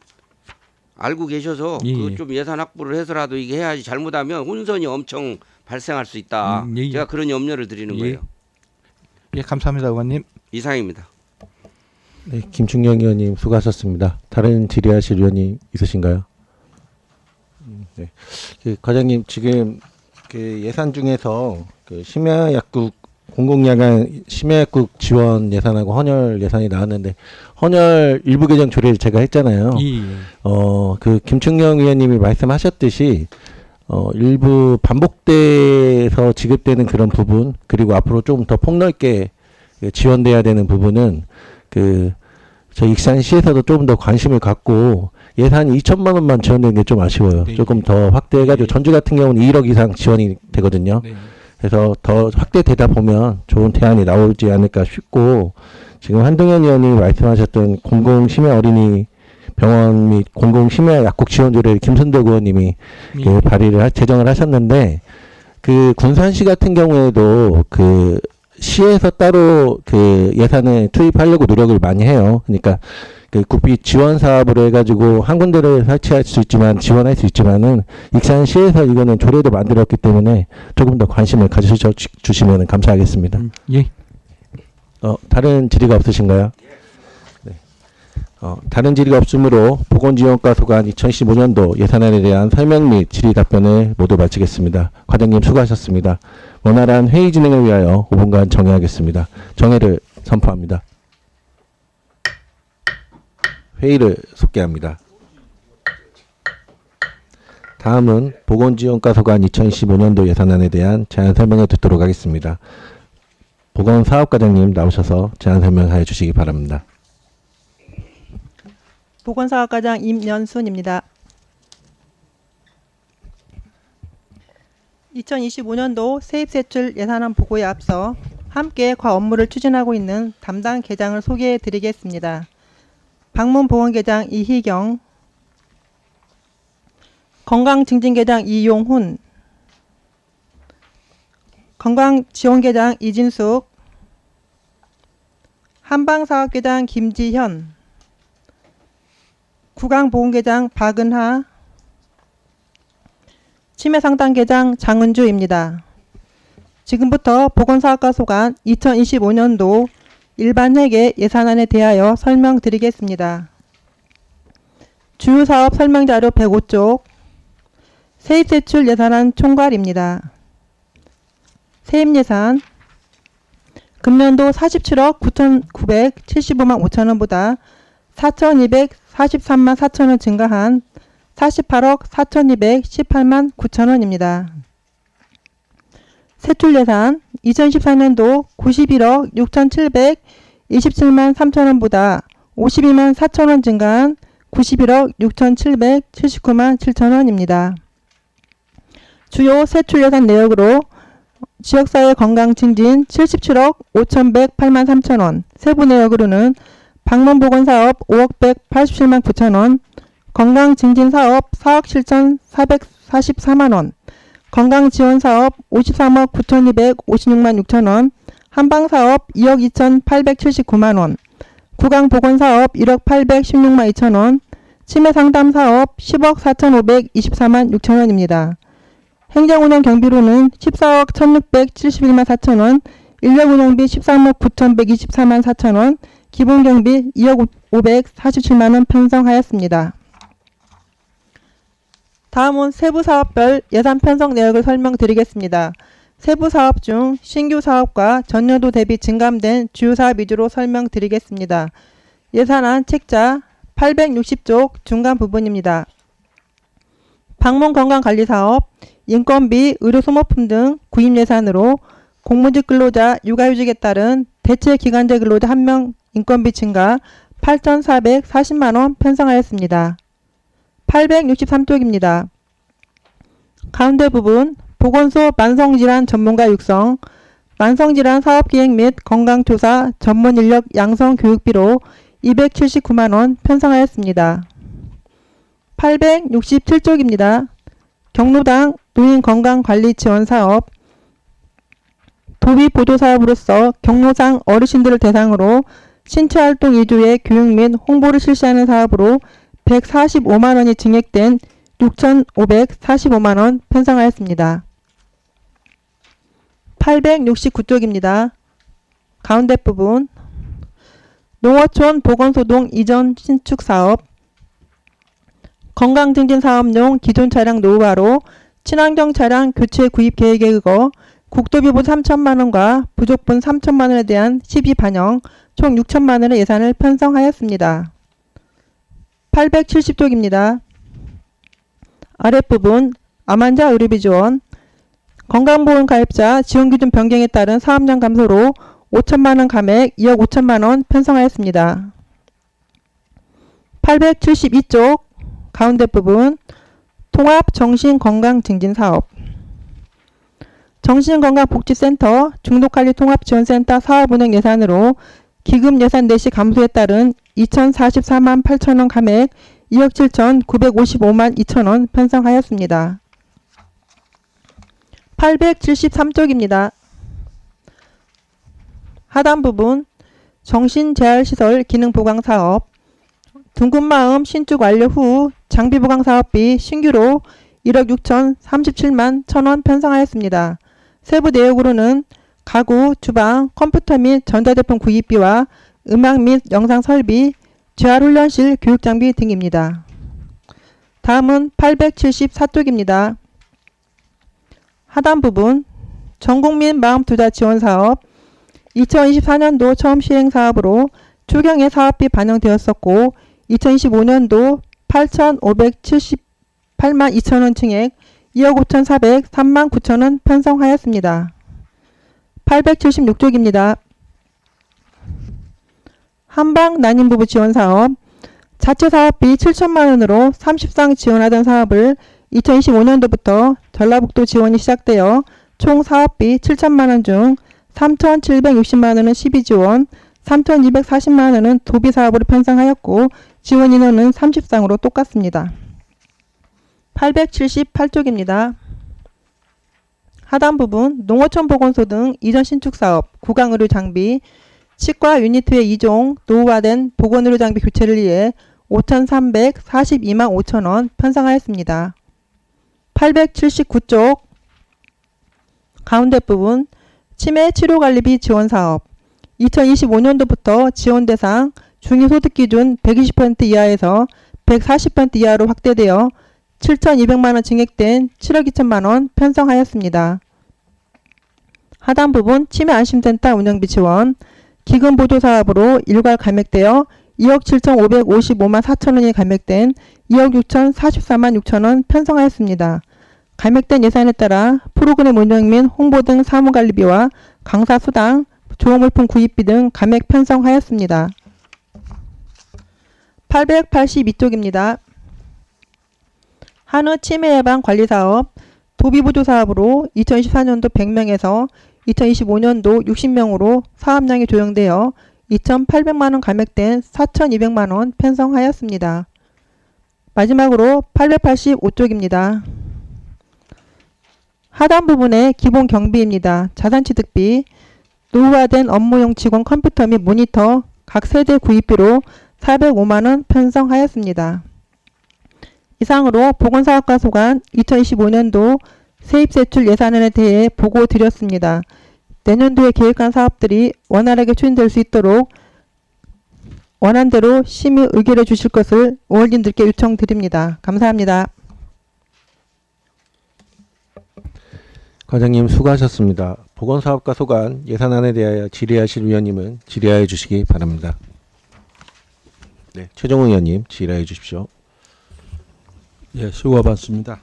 알고 계셔서 그 좀 예산 확보를 해서라도 이게 해야지 잘못하면 혼선이 엄청 발생할 수 있다. 제가 그런 염려를 드리는 거예요. 예, 감사합니다, 의원님. 이상입니다. 네, 김충영 의원님 수고하셨습니다. 다른 질의하실 의원님 있으신가요? 네, 그 과장님 지금 그 예산 중에서 그 심야약국 공공야간 심야약국 지원 예산하고 헌혈 예산이 나왔는데 헌혈 일부 개정 조례를 제가 했잖아요. 그 김충영 의원님이 말씀하셨듯이 일부 반복돼서 지급되는 그런 부분 그리고 앞으로 좀 더 폭넓게 지원돼야 되는 부분은 저희 익산시에서도 조금 더 관심을 갖고 예산이 2천만 원만 지원되는 게 좀 아쉬워요. 네. 조금 더 확대해가지고 전주 같은 경우는 2억 이상 지원이 되거든요. 네. 그래서 더 확대되다 보면 좋은 대안이 나오지 않을까 싶고 지금 한동현 의원이 말씀하셨던 공공심야 어린이 병원 및 공공심야 약국 지원조례를 김선덕 의원님이 그 발의를 제정을 하셨는데 그 군산시 같은 경우에도 그 시에서 따로 그 예산을 투입하려고 노력을 많이 해요. 그러니까 그 국비 지원 사업으로 해가지고 한 군데를 설치할 수 있지만 지원할 수 있지만은 익산시에서 이거는 조례도 만들었기 때문에 조금 더 관심을 가져주시면 감사하겠습니다. 예. 다른 질의가 없으신가요? 네. 다른 질의가 없으므로 보건지원과 소관 2015년도 예산안에 대한 설명 및 질의 답변을 모두 마치겠습니다. 과장님 수고하셨습니다. 원활한 회의 진행을 위하여 5분간 정회하겠습니다. 정회를 선포합니다. 회의를 속개합니다. 다음은 보건지원과 소관 2015년도 예산안에 대한 제안 설명을 듣도록 하겠습니다. 보건사업과장님 나오셔서 제안 설명해 주시기 바랍니다. 보건사업과장 임연순입니다. 2025년도 세입세출 예산안 보고에 앞서 함께 과 업무를 추진하고 있는 담당 계장을 소개해 드리겠습니다. 방문보건계장 이희경, 건강증진계장 이용훈, 건강지원계장 이진숙, 한방사업계장 김지현, 구강보훈계장 박은하, 치매상담계장 장은주입니다. 지금부터 보건사업과 소관 2025년도 일반회계 예산안에 대하여 설명드리겠습니다. 주요 사업 설명자료 105쪽, 세입세출 예산안 총괄입니다. 세입예산, 금년도 47억 9,975만 5천원보다 4,243만 4천원 증가한 48억 4,218만 9천원입니다. 세출예산, 2014년도 91억 6,727만 3천원보다 52만 4천원 증가한 91억 6,779만 7천원입니다. 주요 세출예산 내역으로 지역사회 건강증진 77억 5,108만 3천원, 세부 내역으로는 방문보건사업 5억 187만 9천원, 건강증진사업 4억 7,444만원, 건강지원사업 53억 9,256만 6천원, 한방사업 2억 2,879만원, 구강보건사업 1억 816만 2천원, 치매상담사업 10억 4,524만 6천원입니다. 행정운영 경비로는 14억 1,671만 4천원, 인력운영비 13억 9,124만 4천원, 기본경비 2억 547만원 편성하였습니다. 다음은 세부사업별 예산 편성 내역을 설명드리겠습니다. 세부사업 중 신규 사업과 전년도 대비 증감된 주요 사업 위주로 설명드리겠습니다. 예산안 책자 860쪽 중간 부분입니다. 방문건강관리사업, 인건비, 의료소모품 등 구입 예산으로 공무직 근로자 육아휴직에 따른 대체기간제 근로자 1명 인건비 증가 8,440만원 편성하였습니다. 863쪽입니다. 가운데 부분 보건소 만성질환 전문가 육성, 만성질환 사업기획 및 건강조사 전문인력 양성 교육비로 279만원 편성하였습니다. 867쪽입니다. 경로당 노인건강관리지원사업, 도비보조사업으로서 경로상 어르신들을 대상으로 신체활동 위주의 교육 및 홍보를 실시하는 사업으로 145만원이 증액된 6,545만원 편성하였습니다. 869쪽입니다. 가운데 부분 농어촌 보건소동 이전 신축 사업, 건강증진 사업용 기존 차량 노후화로 친환경 차량 교체 구입 계획에 의거 국도비분 3천만원과 부족분 3천만원에 대한 시비 반영 총 6천만원의 예산을 편성하였습니다. 870쪽입니다. 아랫부분 암환자 의료비 지원, 건강보험 가입자 지원기준 변경에 따른 사업량 감소로 5천만원 감액 2억 5천만원 편성하였습니다. 872쪽 가운데 부분 통합정신건강증진사업, 정신건강복지센터 중독관리통합지원센터 사업운영 예산으로 기금 예산 내시 감소에 따른 2,044만 8천원 감액 2억 7,955만 2천원 편성하였습니다. 873쪽입니다. 하단 부분 정신재활시설 기능보강사업, 둥근마음 신축 완료 후 장비보강사업비 신규로 1억 6,037만 1천원 편성하였습니다. 세부 내역으로는 가구, 주방, 컴퓨터 및 전자제품 구입비와 음악 및 영상 설비, 재활훈련실 교육장비 등입니다. 다음은 874쪽입니다. 하단 부분 전국민 마음투자 지원사업, 2024년도 처음 시행사업으로 추경에 사업비 반영되었었고 2025년도 8,578만 2천원 증액 2억 5,403만 9천원 편성하였습니다. 876쪽입니다. 한방 난임부부 지원사업, 자체사업비 7천만원으로 30상 지원하던 사업을 2025년도부터 전라북도 지원이 시작되어 총 사업비 7천만원 중 3,760만원은 시비지원, 3,240만원은 도비사업으로 편성하였고 지원 인원은 30상으로 똑같습니다. 878쪽입니다. 하단 부분 농어촌 보건소 등 이전 신축 사업, 구강의료 장비, 치과 유니트의 2종 노후화된 보건의료 장비 교체를 위해 5,342만 5천 원 편성하였습니다. 879쪽 가운데 부분 치매 치료관리비 지원 사업 2025년도부터 지원 대상 중위소득기준 120% 이하에서 140% 이하로 확대되어 7,200만 원 증액된 7억 2천만 원 편성하였습니다. 하단 부분 치매 안심센터 운영비 지원 기금 보조 사업으로 일괄 감액되어 2억 7,555만 4천 원이 감액된 2억 6,044만 6천 원 편성하였습니다. 감액된 예산에 따라 프로그램 운영 및 홍보 등 사무관리비와 강사 수당, 조형물품 구입비 등 감액 편성하였습니다. 882쪽입니다. 한우 치매 예방 관리 사업 도비 보조 사업으로 2024년도 100명에서 2025년도 60명으로 사업량이 조정되어 2,800만 원 감액된 4,200만 원 편성하였습니다. 마지막으로 885쪽입니다. 하단 부분의 기본 경비입니다. 자산취득비, 노후화된 업무용 직원 컴퓨터 및 모니터 각 세대 구입비로 405만 원 편성하였습니다. 이상으로 보건사업과 소관 2025년도 세입세출 예산안에 대해 보고 드렸습니다. 내년도에 계획한 사업들이 원활하게 추진될 수 있도록 원안대로 심의 의결해 주실 것을 의원님들께 요청드립니다. 감사합니다. 과장님 수고하셨습니다. 보건사업과 소관 예산안에 대하여 질의하실 위원님은 질의하여 주시기 바랍니다. 네, 최종훈 의원님 질의하여 주십시오. 예, 수고 받습니다.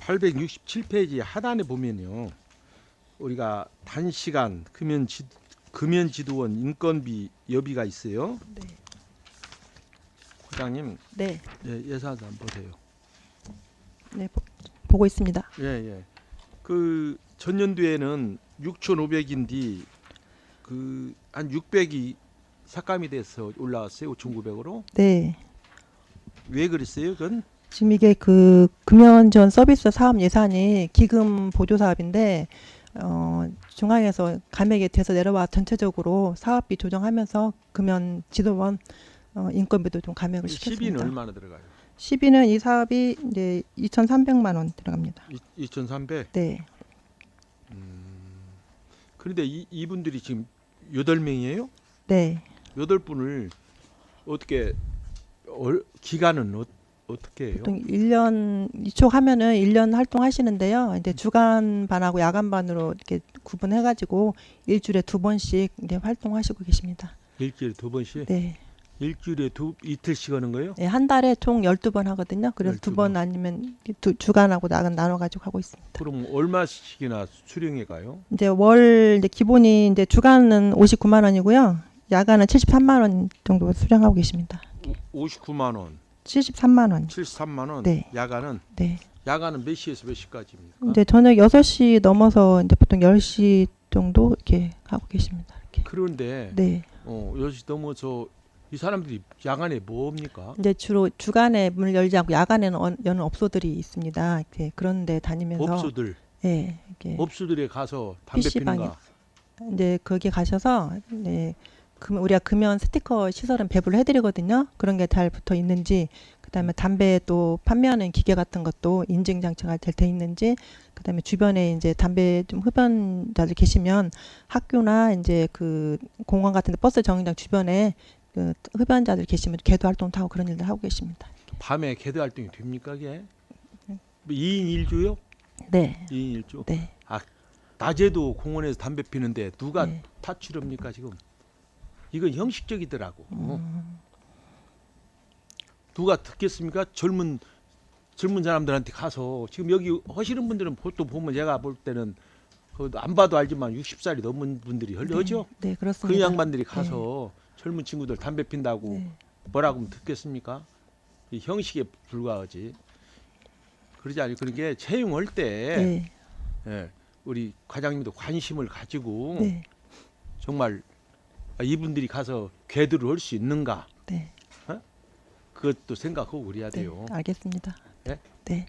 867페이지 하단에 보면요. 우리가 단시간 금연지도원 인건비 여비가 있어요. 네. 과장님, 네. 예, 예산안 보세요. 네, 보고 있습니다. 예, 예. 그 전년도에는 6,500인데 그 한 600이 삭감이 돼서 올라왔어요. 5,900으로. 네. 왜 그랬어요? 그건 지금 이게 그 금연 지원 서비스 사업 예산이 기금 보조 사업인데 중앙에서 감액이 돼서 내려와 전체적으로 사업비 조정하면서 금연 지도원 인건비도 좀 감액을 시켰습니다. 12는 얼마나 들어가요? 12는 이 사업이 이제 2,300만 원 들어갑니다. 2,300. 네. 그런데 이분들이 지금 8명이에요? 네. 8분을 어떻게 기간은 어떻게 해요? 보통 1년 이쪽 하면은 1년 활동하시는데요. 이제 주간 반하고 야간 반으로 이렇게 구분해 가지고 일주일에 2번씩 이제 활동하시고 계십니다. 일주일에 2번씩? 네. 일주일에 이틀씩 하는 거예요? 네, 한 달에 총 12번 하거든요. 그래서 12번. 2번 아니면 주간하고 야간 나눠 가지고 하고 있습니다. 그럼 얼마씩이나 수령해 가요? 이제 월 이제 기본이 이제 주간은 59만 원이고요. 야간은 73만 원 정도 수령하고 계십니다. 59만 원, 73만 원. 73만 원. 네. 야간은 네. 야간은 몇 시에서 몇 시까지입니까? 이제 저녁 6시 넘어서 이제 보통 10시 정도 이렇게 하고 계십니다. 이렇게. 그런데 네. 10시 넘어서 이 사람들이 야간에 뭡니까? 이제 주로 주간에 문을 열지 않고 야간에는 여는 업소들이 있습니다. 이렇게 그런 데 다니면서 업소들. 예. 이렇게 업소들에 가서 담배 PC방에 피는가? 이제 거기 가셔서 네. 우리가 금연 스티커 시설은 배부를 해드리거든요. 그런 게 잘 붙어 있는지, 그다음에 담배 또 판매하는 기계 같은 것도 인증 장치가 잘 돼 있는지, 그다음에 주변에 이제 담배 좀 흡연자들 계시면 학교나 이제 그 공원 같은 데 버스 정류장 주변에 그 흡연자들 계시면 개도 활동도 하고 그런 일들 하고 계십니다. 밤에 개도 활동이 됩니까, 그게? 2인 1조요? 네. 2인 1조? 네. 아, 낮에도 공원에서 담배 피는데 누가 네. 타치럽니까, 지금? 이건 형식적이더라고. 누가 듣겠습니까? 젊은 사람들한테 가서 지금 여기 하시는 분들은 보통 보면 제가 볼 때는 안 봐도 알지만 60살이 넘은 분들이 하죠. 네, 그 그렇습니다. 양반들이 가서 젊은 친구들 담배 핀다고 네. 뭐라고 하면 듣겠습니까? 이 형식에 불과하지. 그러지 않아요. 그러니까 채용할 때 네. 예, 우리 과장님도 관심을 가지고 네. 정말 이분들이 가서 궤도를 할 수 있는가? 네. 그것도 생각하고 그래야 돼요. 네. 알겠습니다. 예? 네.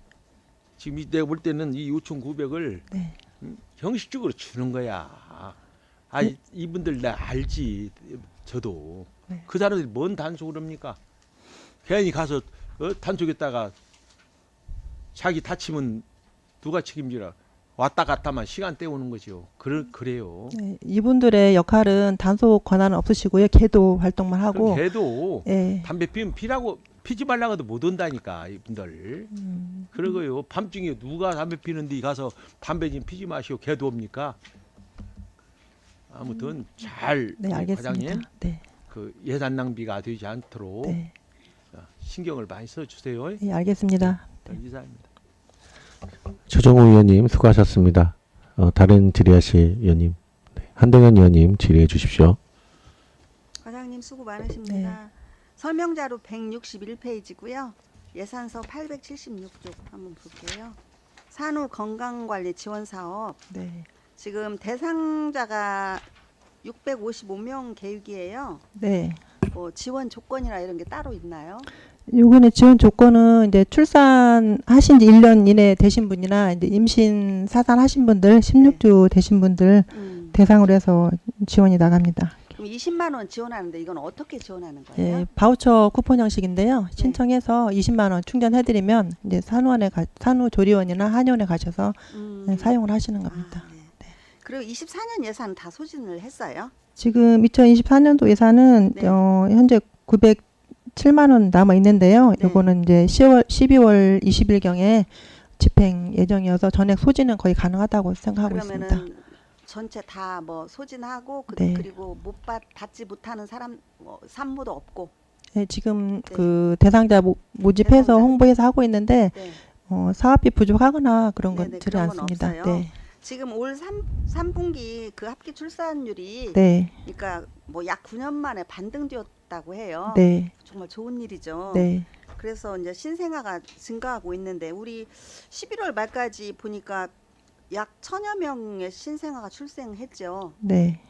지금 내가 볼 때는 이 5,900을 네. 형식적으로 주는 거야. 이분들 나 알지. 저도. 네. 그 사람들이 뭔 단속을 합니까? 괜히 가서 단속했다가 자기 다치면 누가 책임지라. 왔다 갔다만 시간 때우는 거죠. 그래요. 네, 이분들의 역할은 단속 권한은 없으시고요. 계도 활동만 하고. 걔도 예. 담배 피면 피지 말라고 해도 못 온다니까 이분들. 그러고요. 밤중에 누가 담배 피는데 가서 담배 좀 피지 마시오. 걔도 옵니까? 아무튼 잘 네, 알겠습니다. 과장님 네. 그 예산 낭비가 되지 않도록 네. 신경을 많이 써주세요. 네, 알겠습니다. 이사입니다. 최정호 의원님 수고하셨습니다. 다른 질의하실 의원님, 네, 한동현 의원님 질의해 주십시오. 과장님 수고 많으십니다. 설명자료 161페이지고요. 예산서 876쪽 한번 볼게요. 산후 건강관리 지원 사업. 네. 지금 대상자가 655명 계획이에요. 네. 뭐 지원 조건이나 이런 게 따로 있나요? 요거는 지원 조건은 이제 출산하신 지 1년 이내 되신 분이나 이제 임신 사산하신 분들, 16주 되신 분들 대상으로 해서 지원이 나갑니다. 그럼 20만 원 지원하는데 이건 어떻게 지원하는 거예요? 예, 바우처 쿠폰 형식인데요. 신청해서 20만 원 충전해드리면 이제 산후조리원이나 한의원에 가셔서 사용을 하시는 겁니다. 그리고 24년 예산 다 소진을 했어요? 지금 2024년도 예산은 네. 현재 907만 원 남아 있는데요. 요거는 이제 12월 20일 경에 집행 예정이어서 전액 소진은 거의 가능하다고 생각하고 있습니다. 그러면은 전체 다 뭐 소진하고 네. 그리고 받지 못하는 사람 산모도 없고. 네, 지금 그 대상자 모집해서 홍보해서 하고 있는데 사업비 부족하거나 그런 네네, 것들이 그런 건 않습니다. 없어요. 네. 지금 올 3분기 그 합계 출산율이 네. 그러니까 뭐 약 9년 만에 반등 뛰었다고 해요. 네. 정말 좋은 일이죠. 네. 그래서 이제 신생아가 증가하고 있는데 우리 11월 말까지 보니까 약 1,000여 명의 신생아가 출생했죠. 네.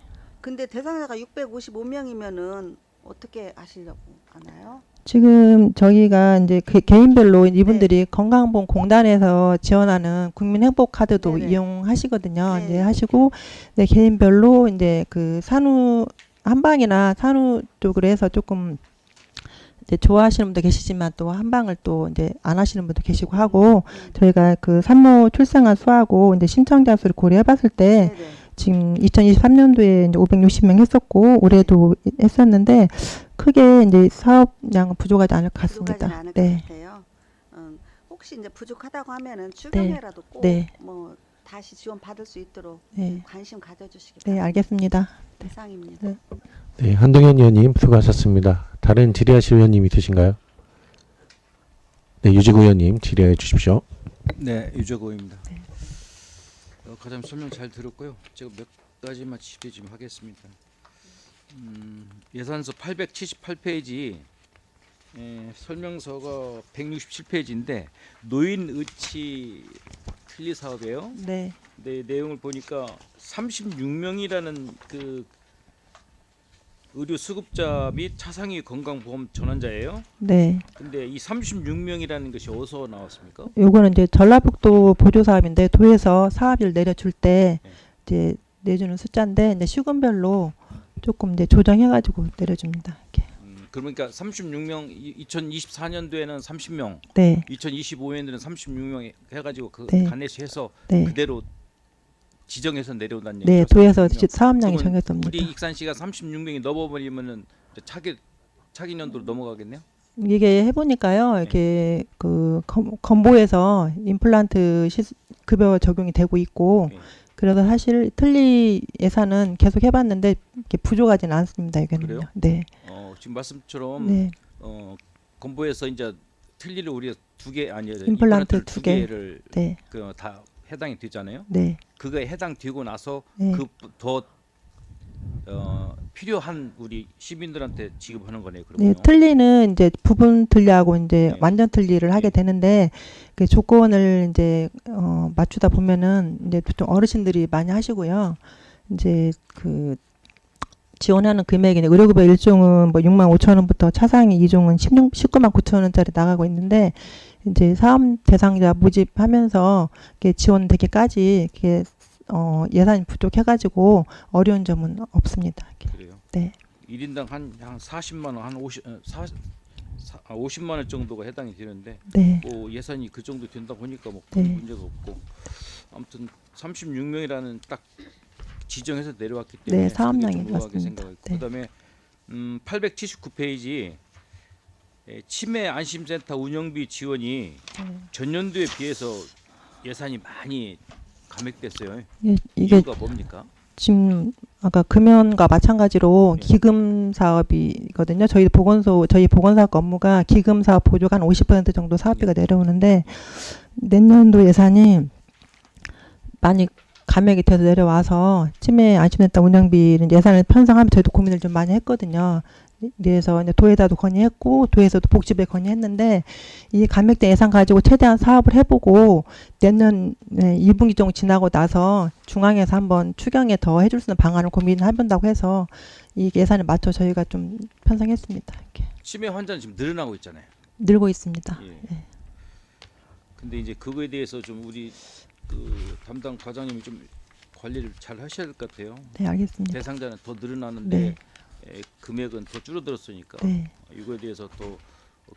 근데 대상자가 655명이면은 어떻게 하시려고 하나요? 지금 저희가 이제 개인별로 이분들이 건강보험공단에서 지원하는 국민행복카드도 이용하시거든요. 이제 하시고 네, 개인별로 이제 그 산후 한방이나 산후 쪽으로 해서 조금 이제 좋아하시는 분도 계시지만 또 한방을 또 이제 안 하시는 분도 계시고 하고 저희가 그 산모 출생아 수하고 이제 신청자 수를 고려해봤을 때 지금 2023년도에 이제 560명 했었고 올해도 했었는데 크게 이제 사업량은 부족하지 않을 것 같습니다. 부족하지는 않을 네. 것 같아요. 혹시 이제 부족하다고 하면은 추경에라도 꼭 네. 뭐 다시 지원 받을 수 있도록 네. 관심 가져주시기 네, 바랍니다. 알겠습니다. 이상입니다. 네. 네, 한동현 의원님 수고하셨습니다. 다른 질의하실 의원님 있으신가요? 네, 유지구 의원님 질의해 주십시오. 네, 유재고입니다. 과장님 설명 잘 들었고요. 제가 몇 가지만 질의 좀 하겠습니다. 예산서 878페이지 설명서가 167페이지인데 노인 의치 틀리 사업이에요. 네. 네, 내용을 보니까 36명이라는 그 의료 수급자 및 차상위 건강보험 전환자예요. 네. 근데 이 36명이라는 것이 어디서 나왔습니까? 요거는 이제 전라북도 보조 사업인데 도에서 사업비를 내려줄 때 이제 내주는 숫자인데 이제 시군별로 조금 이제 조정해가지고 내려줍니다. 이렇게. 그러니까 36명 2024년도에는 30명, 네. 2025년도에는 36명 해가지고 그 네. 간에서 해서 네. 그대로 지정해서 내려온다는 네, 얘기죠. 도에서 36명. 사업량이 그러면 정해집니다. 우리 익산시가 36명이 넘어버리면은 차기 년도로 넘어가겠네요. 이게 해보니까요, 이렇게 그 건보에서 임플란트 급여 적용이 되고 있고, 그래서 사실 틀리 예산은 계속 해봤는데 이렇게 부족하지는 않습니다. 이거는요. 그래요? 네. 지금 말씀처럼 네. 건보에서 이제 틀리를 우리가 임플란트 두 두 개. 개를 네. 그 다 해당이 되잖아요. 네. 그거에 해당되고 나서 네. 그 더 필요한 우리 시민들한테 지급하는 거네요. 그러면. 네, 틀리는 이제 부분 틀리하고 이제 완전 틀리를 하게 되는데 그 조건을 이제 맞추다 보면은 이제 보통 어르신들이 많이 하시고요. 이제 그 지원하는 금액이 의료급여 1종은 뭐 6만 5천 원부터 차상위 2종은 19만 9천 원짜리 나가고 있는데 이제 사업 대상자 모집하면서 이게 지원되기까지 이게 예산이 부족해가지고 어려운 점은 없습니다. 이렇게. 그래요. 네. 1인당 한 40만 원, 한 50만 원 정도가 해당이 되는데 네. 뭐 예산이 그 정도 된다 보니까 뭐 네. 문제가 없고 아무튼 36명이라는 딱 지정해서 내려왔기 때문에 네, 사업량이 우아하게 맞습니다. 생각하고 네. 그다음에 879페이지 치매 안심센터 운영비 지원이 전년도에 비해서 예산이 많이 감액됐어요. 예, 이게 이유가 뭡니까? 지금 아까 금연과 마찬가지로 기금 사업이거든요. 저희 보건사업 업무가 기금 사업 보조가 한 50% 정도 사업비가 내려오는데 내년도 예산이 많이 감액이 돼서 내려와서 치매 안심센터 운영비는 예산을 편성하면 저희도 고민을 좀 많이 했거든요. 그래서 이제 도에다도 건의했고 도에서도 복지부에 건의했는데 이 감액된 예산 가지고 최대한 사업을 해보고 내년 2분기 정도 지나고 나서 중앙에서 한번 추경에 더 해줄 수 있는 방안을 고민을 해본다고 해서 이 예산에 맞춰 저희가 좀 편성했습니다. 이렇게. 치매 환자는 지금 늘어나고 있잖아요. 늘고 있습니다. 예. 네. 근데 이제 그거에 대해서 좀 우리 그 담당 과장님이 좀 관리를 잘 하셔야 될 것 같아요. 네, 알겠습니다. 대상자는 더 늘어나는데 네. 금액은 더 줄어들었으니까 네. 이거에 대해서 또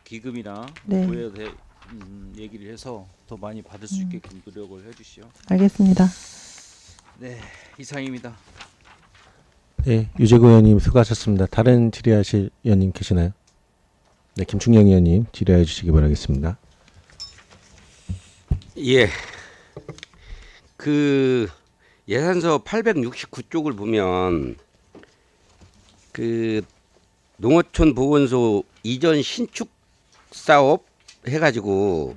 기금이나 네. 도에 대해 얘기를 해서 더 많이 받을 수 있게끔 노력을 해주시오. 알겠습니다. 네, 이상입니다. 네, 유재구 의원님 수고하셨습니다. 다른 질의하실 의원님 계시나요? 네, 김충영 의원님 질의해 주시기 바라겠습니다. 예. 그 예산서 869쪽을 보면 그 농어촌 보건소 이전 신축 사업 해가지고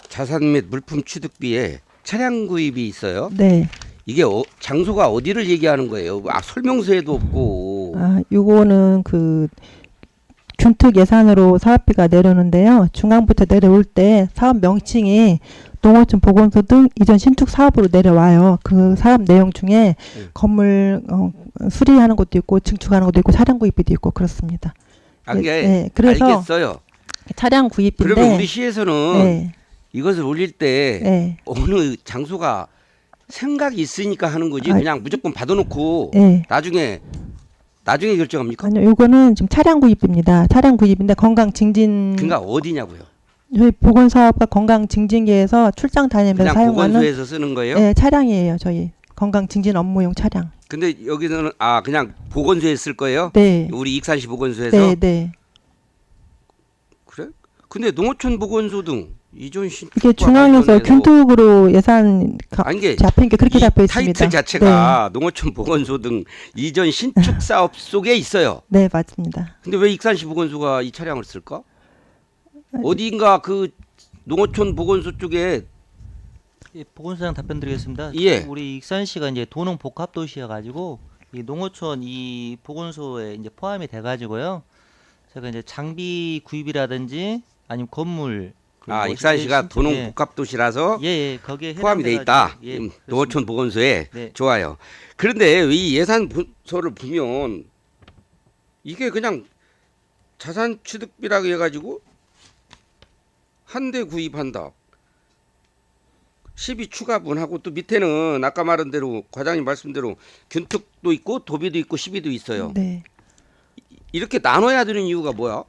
자산 및 물품 취득비에 차량 구입이 있어요. 네. 이게 장소가 어디를 얘기하는 거예요? 설명서에도 없고. 요거는 그 균특 예산으로 사업비가 내려오는데요. 중앙부터 내려올 때 사업 명칭이 농어촌 보건소 등 이전 신축 사업으로 내려와요. 그 사업 내용 중에 건물 수리하는 것도 있고 증축하는 것도 있고 차량 구입비도 있고 그렇습니다. 그래서 알겠어요. 차량 구입비인데 그러면 우리 시에서는 네. 이것을 올릴 때 네. 어느 장소가 생각이 있으니까 하는 거지 그냥 무조건 받아놓고 네. 나중에 결정합니까? 아니요, 요거는 지금 차량 구입입니다. 차량 구입인데 건강 증진. 그러니까 어디냐고요? 저희 보건사업과 건강 증진계에서 출장 다니면서 그냥 사용하는. 보건소에서 쓰는 거예요? 네, 차량이에요. 저희 건강 증진 업무용 차량. 근데 여기서는 그냥 보건소에 쓸 거예요? 네. 우리 익산시 보건소에서? 네, 네. 그래? 근데 농어촌 보건소 등 이전 신축 이게 중앙에서 균특으로 예산 잡힌 게 그렇게 잡혀 있습니다. 타이틀 자체가 농어촌 보건소 등 이전 신축 사업 속에 있어요. 네, 맞습니다. 근데 왜 익산시 보건소가 이 차량을 쓸까? 어디인가 그 농어촌 보건소 쪽에 예, 보건소장 답변 드리겠습니다. 예. 우리 익산시가 이제 도농 복합 도시여 가지고 이 농어촌 이 보건소에 이제 포함이 돼 가지고요. 제가 이제 장비 구입이라든지 아니면 건물 익산시가 도농 복합 도시라서 거기에 포함이 돼 있다. 농어촌 보건소에 좋아요. 그런데 이 예산서를 보면 이게 그냥 자산 취득비라고 해가지고 한 대 구입한다. 12 추가분하고 또 밑에는 아까 말한 대로 과장님 말씀대로 균특도 있고 도비도 있고 12도 있어요. 네. 이렇게 나눠야 되는 이유가 뭐야?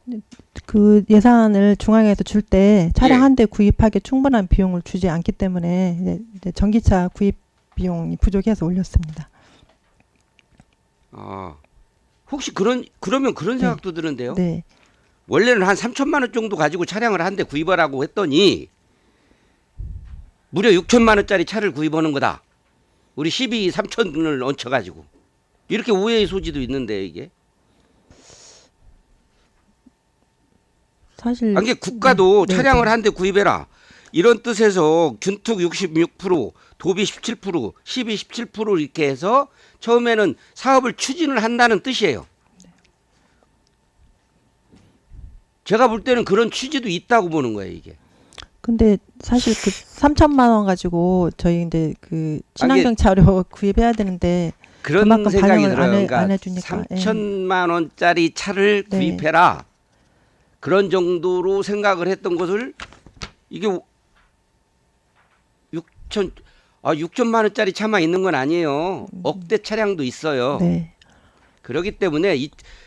그 예산을 중앙에서 줄 때 차량 한 대 구입하기에 충분한 비용을 주지 않기 때문에 이제 전기차 구입 비용이 부족해서 올렸습니다. 혹시 그러면 그런 생각도 드는데요. 네. 원래는 한 3천만 원 정도 가지고 차량을 한 대 구입하라고 했더니 무려 6천만 원짜리 차를 구입하는 거다. 우리 12 3천을 얹혀가지고 이렇게 오해의 소지도 있는데 이게. 사실 이게 국가도 차량을 한 대 구입해라 이런 뜻에서 균특 66%, 도비 17%, 12 17% 이렇게 해서 처음에는 사업을 추진을 한다는 뜻이에요. 제가 볼 때는 그런 취지도 있다고 보는 거예요, 이게. 근데 사실 그 3천만 원 가지고 저희 이제 그 친환경 차로 구입해야 되는데 그런 그만큼 생각이 반영을 들어요. 그러니까 안 해주니까. 3천만 원짜리 차를 네. 구입해라. 그런 정도로 생각을 했던 것을 이게 6천만 원짜리 차만 있는 건 아니에요. 억대 차량도 있어요. 네. 그렇기 때문에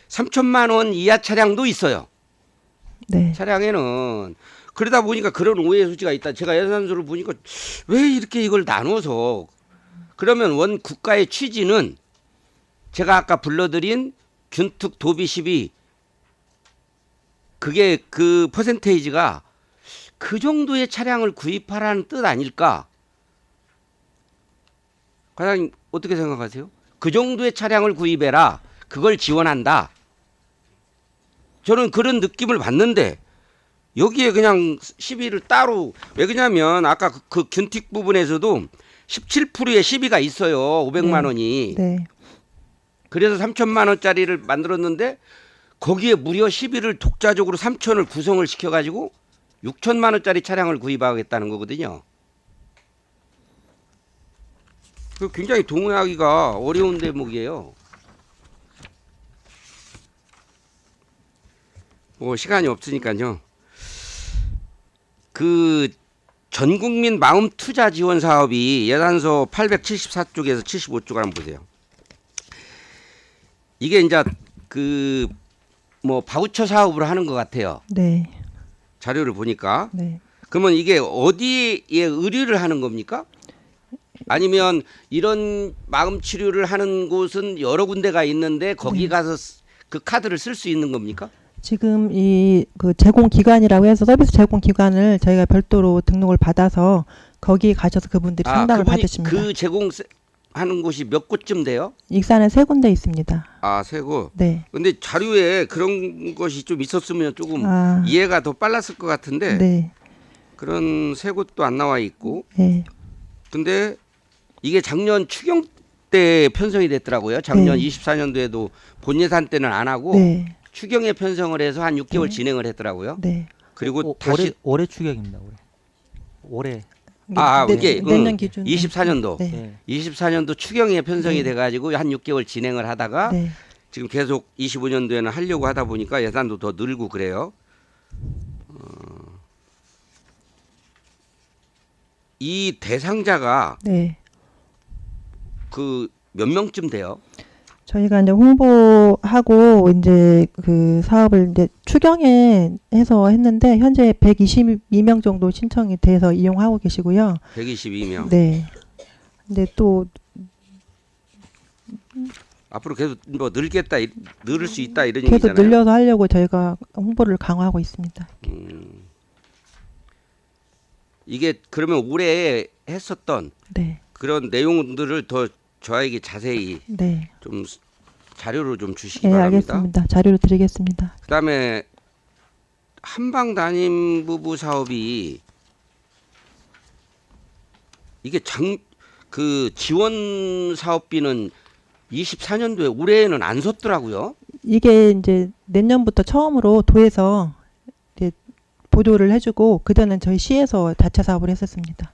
3천만 원 이하 차량도 있어요. 네. 차량에는 그러다 보니까 그런 오해 소지가 있다. 제가 예산서를 보니까 왜 이렇게 이걸 나눠서 그러면 원 국가의 취지는 제가 아까 불러드린 균특 도비 시비 그게 그 퍼센테이지가 그 정도의 차량을 구입하라는 뜻 아닐까? 과장님 어떻게 생각하세요? 그 정도의 차량을 구입해라. 그걸 지원한다. 저는 그런 느낌을 받는데 여기에 그냥 시비를 따로 왜 그러냐면 아까 그 균틱 부분에서도 17%의 시비가 있어요. 500만 원이. 네. 그래서 3천만 원짜리를 만들었는데 거기에 무려 시비를 독자적으로 3천을 구성을 시켜가지고 6천만 원짜리 차량을 구입하겠다는 거거든요. 그 굉장히 동의하기가 어려운 대목이에요. 뭐 시간이 없으니까요. 그 전국민 마음 투자 지원 사업이 예산서 874쪽에서 75쪽을 한번 보세요. 이게 이제 그 뭐 바우처 사업을 하는 것 같아요. 네. 자료를 보니까. 네. 그러면 이게 어디에 의뢰를 하는 겁니까? 아니면 이런 마음 치료를 하는 곳은 여러 군데가 있는데 거기 가서 그 카드를 쓸 수 있는 겁니까? 지금 이 그 제공 기관이라고 해서 서비스 제공 기관을 저희가 별도로 등록을 받아서 거기 가셔서 그분들이 상담을 그분이 받으십니다. 그 제공하는 곳이 몇 곳쯤 돼요? 익산에 3군데 있습니다. 아, 세 곳. 네. 근데 자료에 그런 것이 좀 있었으면 조금 아. 이해가 더 빨랐을 것 같은데 네. 그런 세 곳도 안 나와 있고. 네. 근데 이게 작년 추경 때 편성이 됐더라고요. 작년 네. 24년도에도 본 예산 때는 안 하고 네. 추경에 편성을 해서 한 6개월 네. 진행을 했더라고요. 네. 그리고 다시 올해 추경입니다. 올해. 이게 내년 기준 24년도. 네. 네. 24년도 추경에 편성이 네. 돼가지고 한 6개월 진행을 하다가 네. 지금 계속 25년도에는 하려고 하다 보니까 예산도 더 늘고 그래요. 이 대상자가 네. 그 몇 명쯤 돼요? 저희가 이제 홍보하고 이제 그 사업을 이제 추경에 해서 했는데 현재 122명 정도 신청이 돼서 이용하고 계시고요. 122명. 네. 근데 또 앞으로 계속 뭐 늘겠다, 늘을 수 있다 이런 계속 얘기잖아요. 늘려서 하려고 저희가 홍보를 강화하고 있습니다. 이게 그러면 올해 했었던 네. 그런 내용들을 더 저에게 자세히 네. 좀 자료로 좀 주시기 네, 바랍니다. 알겠습니다. 자료를 드리겠습니다. 그다음에 한방 담임 부부 사업이 이게 그 지원 사업비는 24년도에 올해에는 안 섰더라고요. 이게 이제 내년부터 처음으로 도에서 이제 보조를 해주고 그전엔 저희 시에서 자체 사업을 했었습니다.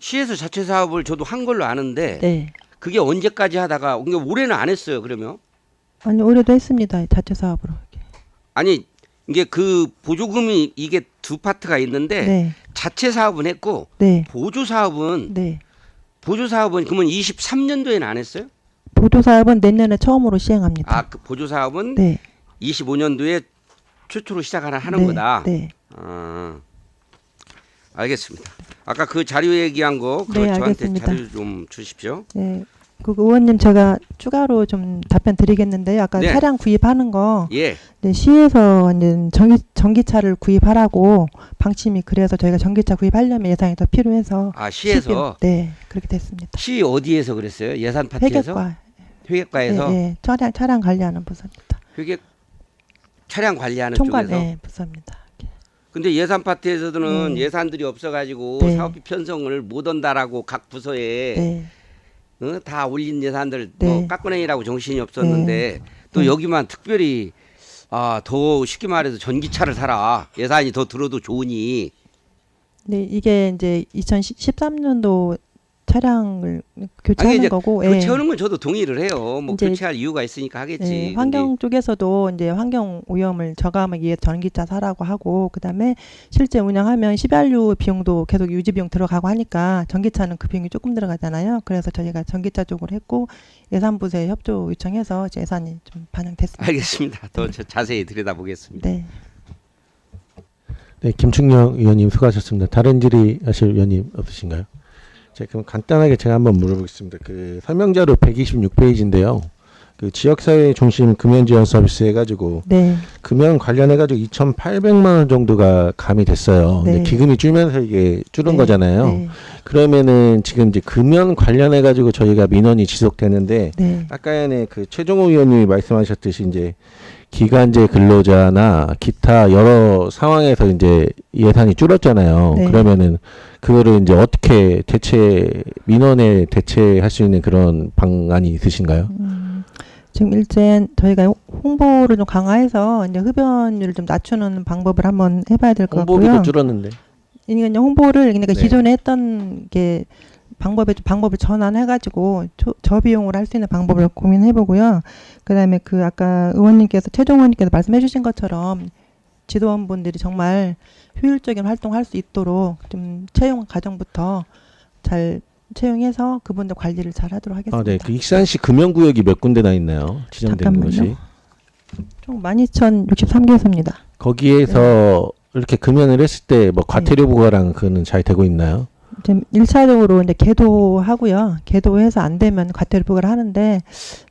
시에서 자체 사업을 저도 한 걸로 아는데 네. 그게 언제까지 하다가 올해는 안 했어요. 그러면 아니 올해도 했습니다. 자체 사업으로. 아니 이게 그 보조금이 이게 두 파트가 있는데 네. 자체 사업은 했고 네. 보조 사업은 네. 그러면 23년도에는 안 했어요? 보조 사업은 내년에 처음으로 시행합니다. 아, 그 보조 사업은 네. 25년도에 최초로 하는 네. 거다. 네. 알겠습니다. 아까 그 자료 얘기한 거 네, 저한테 알겠습니다. 자료 좀 주십시오. 네. 그 의원님 제가 추가로 좀 답변 드리겠는데요. 아까 네. 차량 구입하는 거 예. 네, 시에서 이제 전기차를 구입하라고 방침이 그래서 저희가 전기차 구입하려면 예산이 더 필요해서 아, 시에서? 네 그렇게 됐습니다. 시 어디에서 그랬어요? 예산 파트에서? 회계과 회계과에서 네, 차량 관리하는 부서입니다. 차량 관리하는 총괄 쪽에서. 네, 부서입니다. 근데 예산 파트에서는 네. 예산들이 없어가지고 네. 사업비 편성을 못 한다라고 각 부서에 네. 다 올린 예산들 네. 뭐 깎아내기라고 정신이 없었는데 또 네. 여기만 특별히 더 쉽게 말해서 전기차를 사라 예산이 더 들어도 좋으니 네, 이게 이제 2013년도 차량을 아니, 교체하는 이제 거고. 교체하는 건 저도 동의를 해요. 뭐 이제 교체할 이유가 있으니까 하겠지. 예, 환경 쪽에서도 이제 환경 오염을 저감하기 위해 전기차 사라고 하고, 그다음에 실제 운영하면 휘발유 비용도 계속 유지 비용 들어가고 하니까 전기차는 그 비용이 조금 들어가잖아요. 그래서 저희가 전기차 쪽으로 했고, 예산부서에 협조 요청해서 이제 예산이 좀 반영됐습니다. 알겠습니다. 더 자세히 들여다보겠습니다. 네. 네, 김충영 의원님 수고하셨습니다. 다른 질의하실 의원님 없으신가요? 자, 그럼 간단하게 제가 한번 물어보겠습니다. 그 설명자료 126페이지인데요. 그 지역사회 중심 금연 지원 서비스 해가지고 네. 금연 관련해가지고 2,800만 원 정도가 가미됐어요. 네. 근데 기금이 줄면서 이게 줄은 네. 거잖아요. 네. 그러면은 지금 이제 금연 관련해가지고 저희가 민원이 지속되는데 네. 아까 전에 그 최종호 의원님이 말씀하셨듯이 이제 기간제 근로자나 기타 여러 상황에서 이제 예산이 줄었잖아요. 네. 그러면은 그거를 이제 어떻게 민원에 대체할 수 있는 그런 방안이 있으신가요? 지금 일단 저희가 홍보를 좀 강화해서 이제 흡연율을 좀 낮추는 방법을 한번 해봐야 될 것 같고요. 홍보비도 줄었는데. 그러니까 홍보를 그러니까 네. 기존에 했던 게 방법을 전환해가지고 저비용으로 할 수 있는 방법을 고민해보고요. 그다음에 그 아까 최종 의원님께서 말씀해주신 것처럼 지도원분들이 정말 효율적인 활동할 수 있도록 좀 채용 과정부터 잘 채용해서 그분들 관리를 잘 하도록 하겠습니다. 아, 네. 그 익산시 금연구역이 몇 군데나 있나요? 지정된 잠깐만요. 곳이. 총 12,063개소입니다. 거기에서 이렇게 금연을 했을 때 뭐 과태료 부과랑 그거는 잘 되고 있나요? 지금 1차적으로 이제 계도하고요. 계도해서 안 되면 과태료 부과를 하는데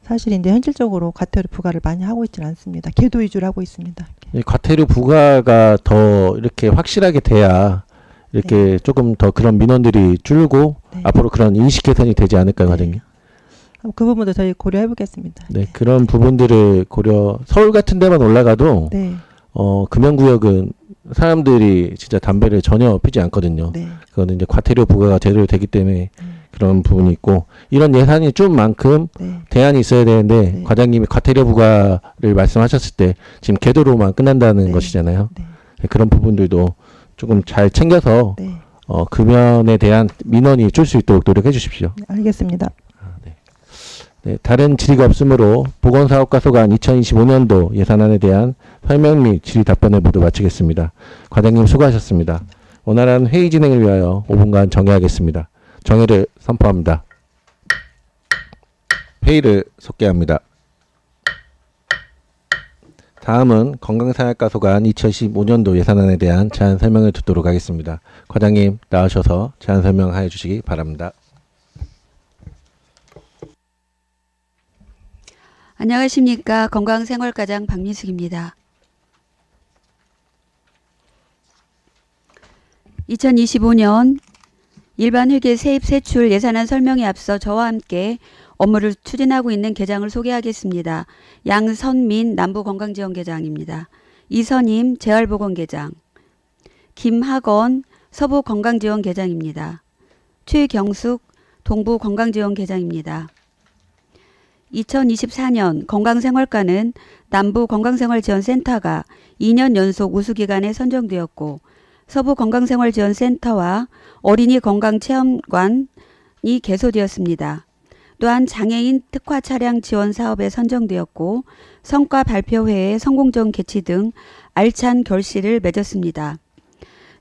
사실 이제 현실적으로 과태료 부과를 많이 하고 있지는 않습니다. 계도 위주로 하고 있습니다. 이 과태료 부과가 더 이렇게 확실하게 돼야 이렇게 조금 더 그런 민원들이 줄고 네. 앞으로 그런 인식 개선이 되지 않을까요, 과장님? 그 부분도 저희 고려해 보겠습니다. 네, 그런 부분들을 서울 같은 데만 올라가도 네. 금연구역은 사람들이 진짜 담배를 전혀 피지 않거든요. 네. 그거는 이제 과태료 부과가 제대로 되기 때문에 그런 부분이 있고 이런 예산이 준 만큼 네. 대안이 있어야 되는데 네. 과장님이 과태료 부과를 말씀하셨을 때 지금 계도로만 끝난다는 네. 것이잖아요. 네. 네, 그런 부분들도 조금 잘 챙겨서 네. 금연에 대한 민원이 줄 수 있도록 노력해 주십시오. 알겠습니다. 네, 다른 질의가 없으므로 보건사업과 소관 2025년도 예산안에 대한 설명 및 질의 답변을 모두 마치겠습니다. 과장님 수고하셨습니다. 원활한 회의 진행을 위하여 5분간 정회하겠습니다. 정회를 선포합니다. 회의를 속개합니다. 다음은 건강생활과 소관 2015년도 예산안에 대한 제안 설명을 듣도록 하겠습니다. 과장님 나오셔서 제안 설명해 주시기 바랍니다. 안녕하십니까. 건강생활과장 박미숙입니다. 2025년 일반회계 세입 세출 예산안 설명에 앞서 저와 함께 업무를 추진하고 있는 계장을 소개하겠습니다. 양선민 남부건강지원계장입니다. 이선임 재활보건계장, 김학원 서부건강지원계장입니다. 최경숙 동부건강지원계장입니다. 2024년 건강생활과는 남부건강생활지원센터가 2년 연속 우수기관에 선정되었고 서부건강생활지원센터와 어린이건강체험관이 개소되었습니다. 또한 장애인 특화 차량 지원 사업에 선정되었고 성과 발표회에 성공적 개최 등 알찬 결실을 맺었습니다.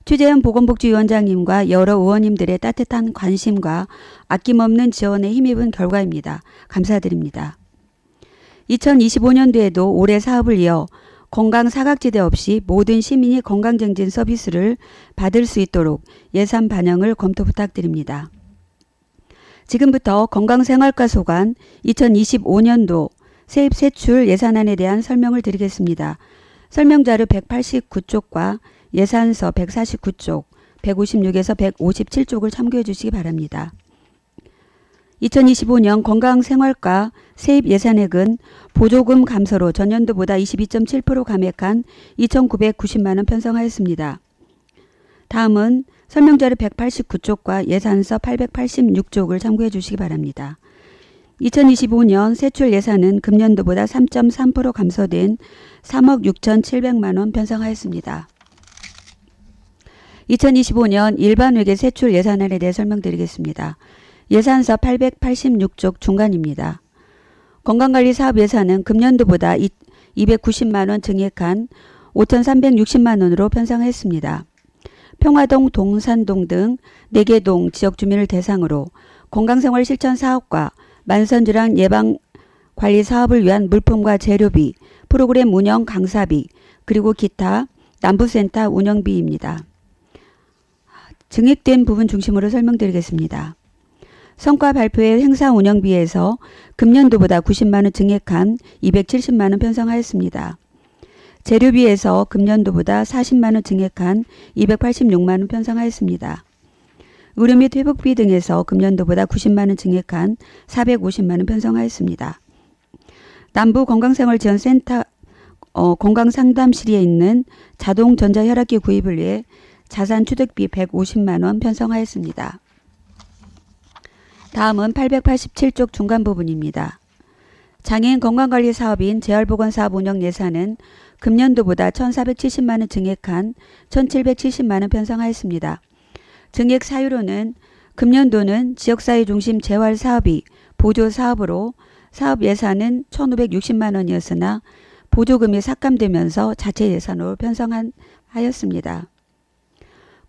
최재현 보건복지위원장님과 여러 의원님들의 따뜻한 관심과 아낌없는 지원에 힘입은 결과입니다. 감사드립니다. 2025년도에도 올해 사업을 이어 건강 사각지대 없이 모든 시민이 건강증진 서비스를 받을 수 있도록 예산 반영을 검토 부탁드립니다. 지금부터 건강생활과 소관 2025년도 세입 세출 예산안에 대한 설명을 드리겠습니다. 설명자료 189쪽과 예산서 149쪽, 156에서 157쪽을 참고해 주시기 바랍니다. 2025년 건강생활과 세입 예산액은 보조금 감소로 전년도보다 22.7% 감액한 2,990만 원 편성하였습니다. 다음은 설명자료 189쪽과 예산서 886쪽을 참고해 주시기 바랍니다. 2025년 세출 예산은 금년도보다 3.3% 감소된 3억 6,700만 원 편성하였습니다. 2025년 일반회계 세출 예산안에 대해 설명드리겠습니다. 예산서 886쪽 중간입니다. 건강관리 사업 예산은 금년도보다 290만 원 증액한 5,360만 원으로 편성했습니다. 평화동, 동산동 등 4개 동 지역 주민을 대상으로 건강생활 실천 사업과 만선질환 예방 관리 사업을 위한 물품과 재료비, 프로그램 운영 강사비, 그리고 기타 남부센터 운영비입니다. 증액된 부분 중심으로 설명드리겠습니다. 성과 발표의 행사 운영비에서 금년도보다 90만 원 증액한 270만 원 편성하였습니다. 재료비에서 금년도보다 40만 원 증액한 286만 원 편성하였습니다. 의료 및 회복비 등에서 금년도보다 90만 원 증액한 450만 원 편성하였습니다. 남부 건강생활지원센터 건강상담실에 있는 자동 전자혈압기 구입을 위해 자산 취득비 150만 원 편성하였습니다. 다음은 887쪽 중간 부분입니다. 장애인 건강관리 사업인 재활보건사업 운영 예산은 금년도보다 1,470만 원 증액한 1,770만 원 편성하였습니다. 증액 사유로는 금년도는 지역사회 중심 재활 사업이 보조 사업으로 사업 예산은 1,560만 원이었으나 보조금이 삭감되면서 자체 예산으로 편성하였습니다.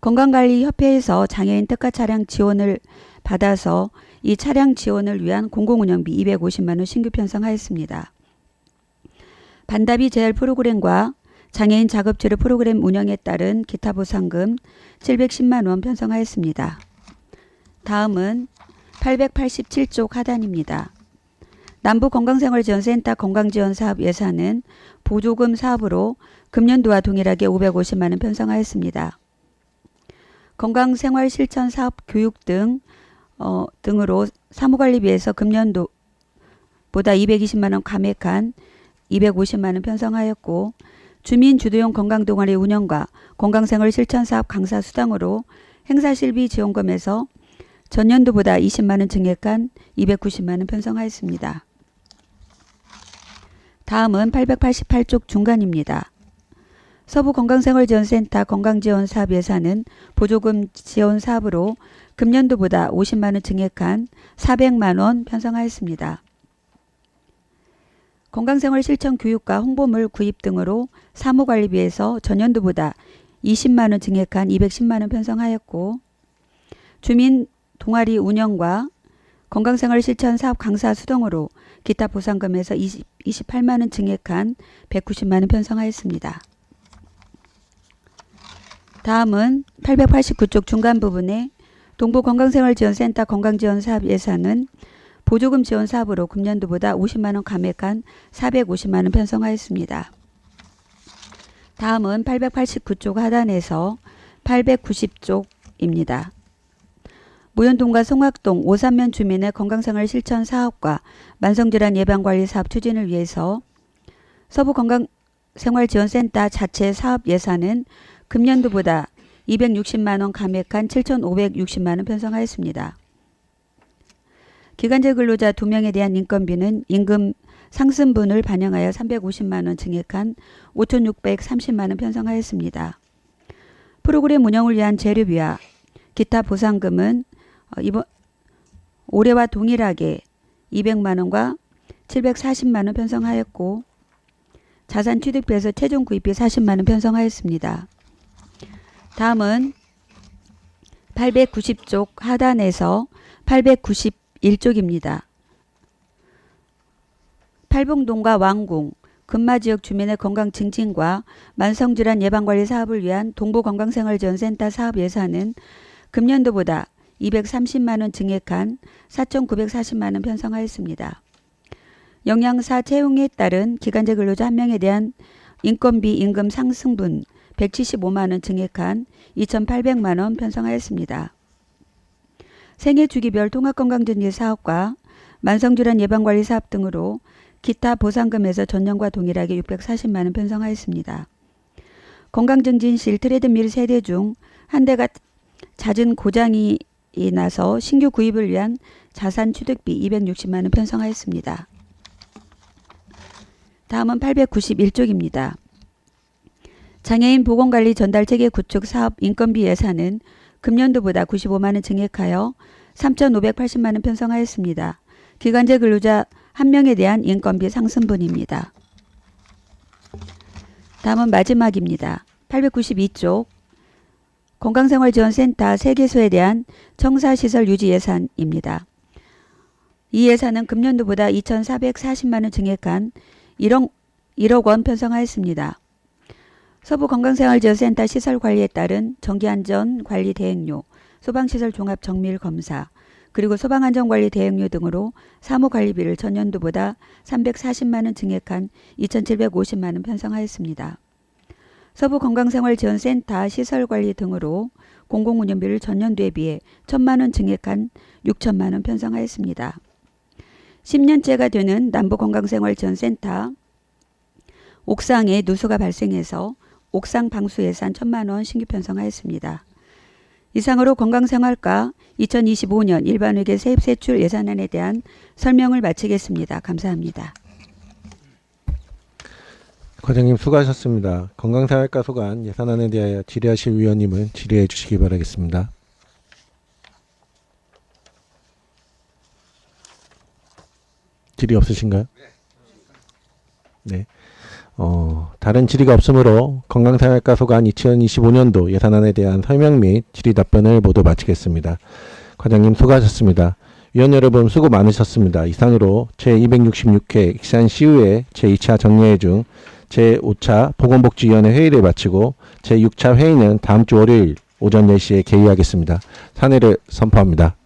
건강관리협회에서 장애인 특가 차량 지원을 받아서 이 차량 지원을 위한 공공운영비 250만 원 신규 편성하였습니다. 반다비 재활 프로그램과 장애인 작업치료 프로그램 운영에 따른 기타 보상금 710만 원 편성하였습니다. 다음은 887쪽 하단입니다. 남부건강생활지원센터 건강지원사업 예산은 보조금 사업으로 금년도와 동일하게 550만 원 편성하였습니다. 건강생활실천사업 교육 등으로 사무관리비에서 금년도보다 220만 원 감액한 250만 원 편성하였고 주민주도용 건강동아리 운영과 건강생활실천사업 강사 수당으로 행사실비 지원금에서 전년도보다 20만 원 증액한 290만 원 편성하였습니다. 다음은 888쪽 중간입니다. 서부건강생활지원센터 건강지원사업 예산은 보조금 지원 사업으로 금년도보다 50만 원 증액한 400만 원 편성하였습니다. 건강생활 실천 교육과 홍보물 구입 등으로 사무관리비에서 전년도보다 20만 원 증액한 210만 원 편성하였고 주민 동아리 운영과 건강생활 실천 사업 강사 수당으로 기타 보상금에서 28만 원 증액한 190만 원 편성하였습니다. 다음은 889쪽 중간 부분에 동부건강생활지원센터 건강지원사업 예산은 보조금 지원 사업으로 금년도보다 50만 원 감액한 450만 원 편성하였습니다. 다음은 889쪽 하단에서 890쪽입니다. 모현동과 송악동 오산면 주민의 건강생활 실천 사업과 만성질환 예방관리 사업 추진을 위해서 서부건강생활지원센터 자체 사업 예산은 금년도보다 260만 원 감액한 7,560만 원 편성하였습니다. 기간제 근로자 2명에 대한 인건비는 임금 상승분을 반영하여 350만 원 증액한 5,630만 원 편성하였습니다. 프로그램 운영을 위한 재료비와 기타 보상금은 이번 올해와 동일하게 200만 원과 740만 원 편성하였고 자산 취득비에서 최종 구입비 40만 원 편성하였습니다. 다음은 890쪽 하단에서 891쪽입니다. 팔봉동과 왕궁, 금마지역 주민의 건강 증진과 만성질환 예방관리 사업을 위한 동부건강생활지원센터 사업 예산은 금년도보다 230만 원 증액한 4,940만 원 편성하였습니다. 영양사 채용에 따른 기간제 근로자 1명에 대한 인건비 임금 상승분 175만 원 증액한 2,800만 원 편성하였습니다. 생애주기별 통합건강증진 사업과 만성질환 예방관리 사업 등으로 기타 보상금에서 전년과 동일하게 640만 원 편성하였습니다. 건강증진실 트레드밀 세대 중 한 대가 잦은 고장이 나서 신규 구입을 위한 자산 취득비 260만 원 편성하였습니다. 다음은 891쪽입니다. 장애인 보건관리 전달체계 구축 사업 인건비 예산은 금년도보다 95만 원 증액하여 3,580만 원 편성하였습니다. 기간제 근로자 1명에 대한 인건비 상승분입니다. 다음은 마지막입니다. 892쪽 건강생활지원센터 3개소에 대한 청사시설 유지 예산입니다. 이 예산은 금년도보다 2,440만 원 증액한 1억 원 편성하였습니다. 서부건강생활지원센터 시설관리에 따른 정기안전관리 대행료, 소방시설 종합정밀검사, 그리고 소방안전관리 대행료 등으로 사무관리비를 전년도보다 340만 원 증액한 2,750만 원 편성하였습니다. 서부건강생활지원센터 시설관리 등으로 공공운영비를 전년도에 비해 1,000만 원 증액한 6천만 원 편성하였습니다. 10년째가 되는 남부건강생활지원센터 옥상에 누수가 발생해서 옥상 방수 예산 1,000만 원 신규 편성하였습니다. 이상으로 건강생활과 2025년 일반회계 세입세출 예산안에 대한 설명을 마치겠습니다. 감사합니다. 과장님 수고하셨습니다. 건강생활과 소관 예산안에 대하여 질의하실 위원님은 질의해 주시기 바라겠습니다. 질의 없으신가요? 네. 다른 질의가 없으므로 건강생활과 소관 2025년도 예산안에 대한 설명 및 질의 답변을 모두 마치겠습니다. 과장님 수고하셨습니다. 위원 여러분 수고 많으셨습니다. 이상으로 제266회 익산시의회 제2차 정례회 중 제5차 보건복지위원회 회의를 마치고 제6차 회의는 다음 주 월요일 오전 10시에 개의하겠습니다. 사내를 선포합니다.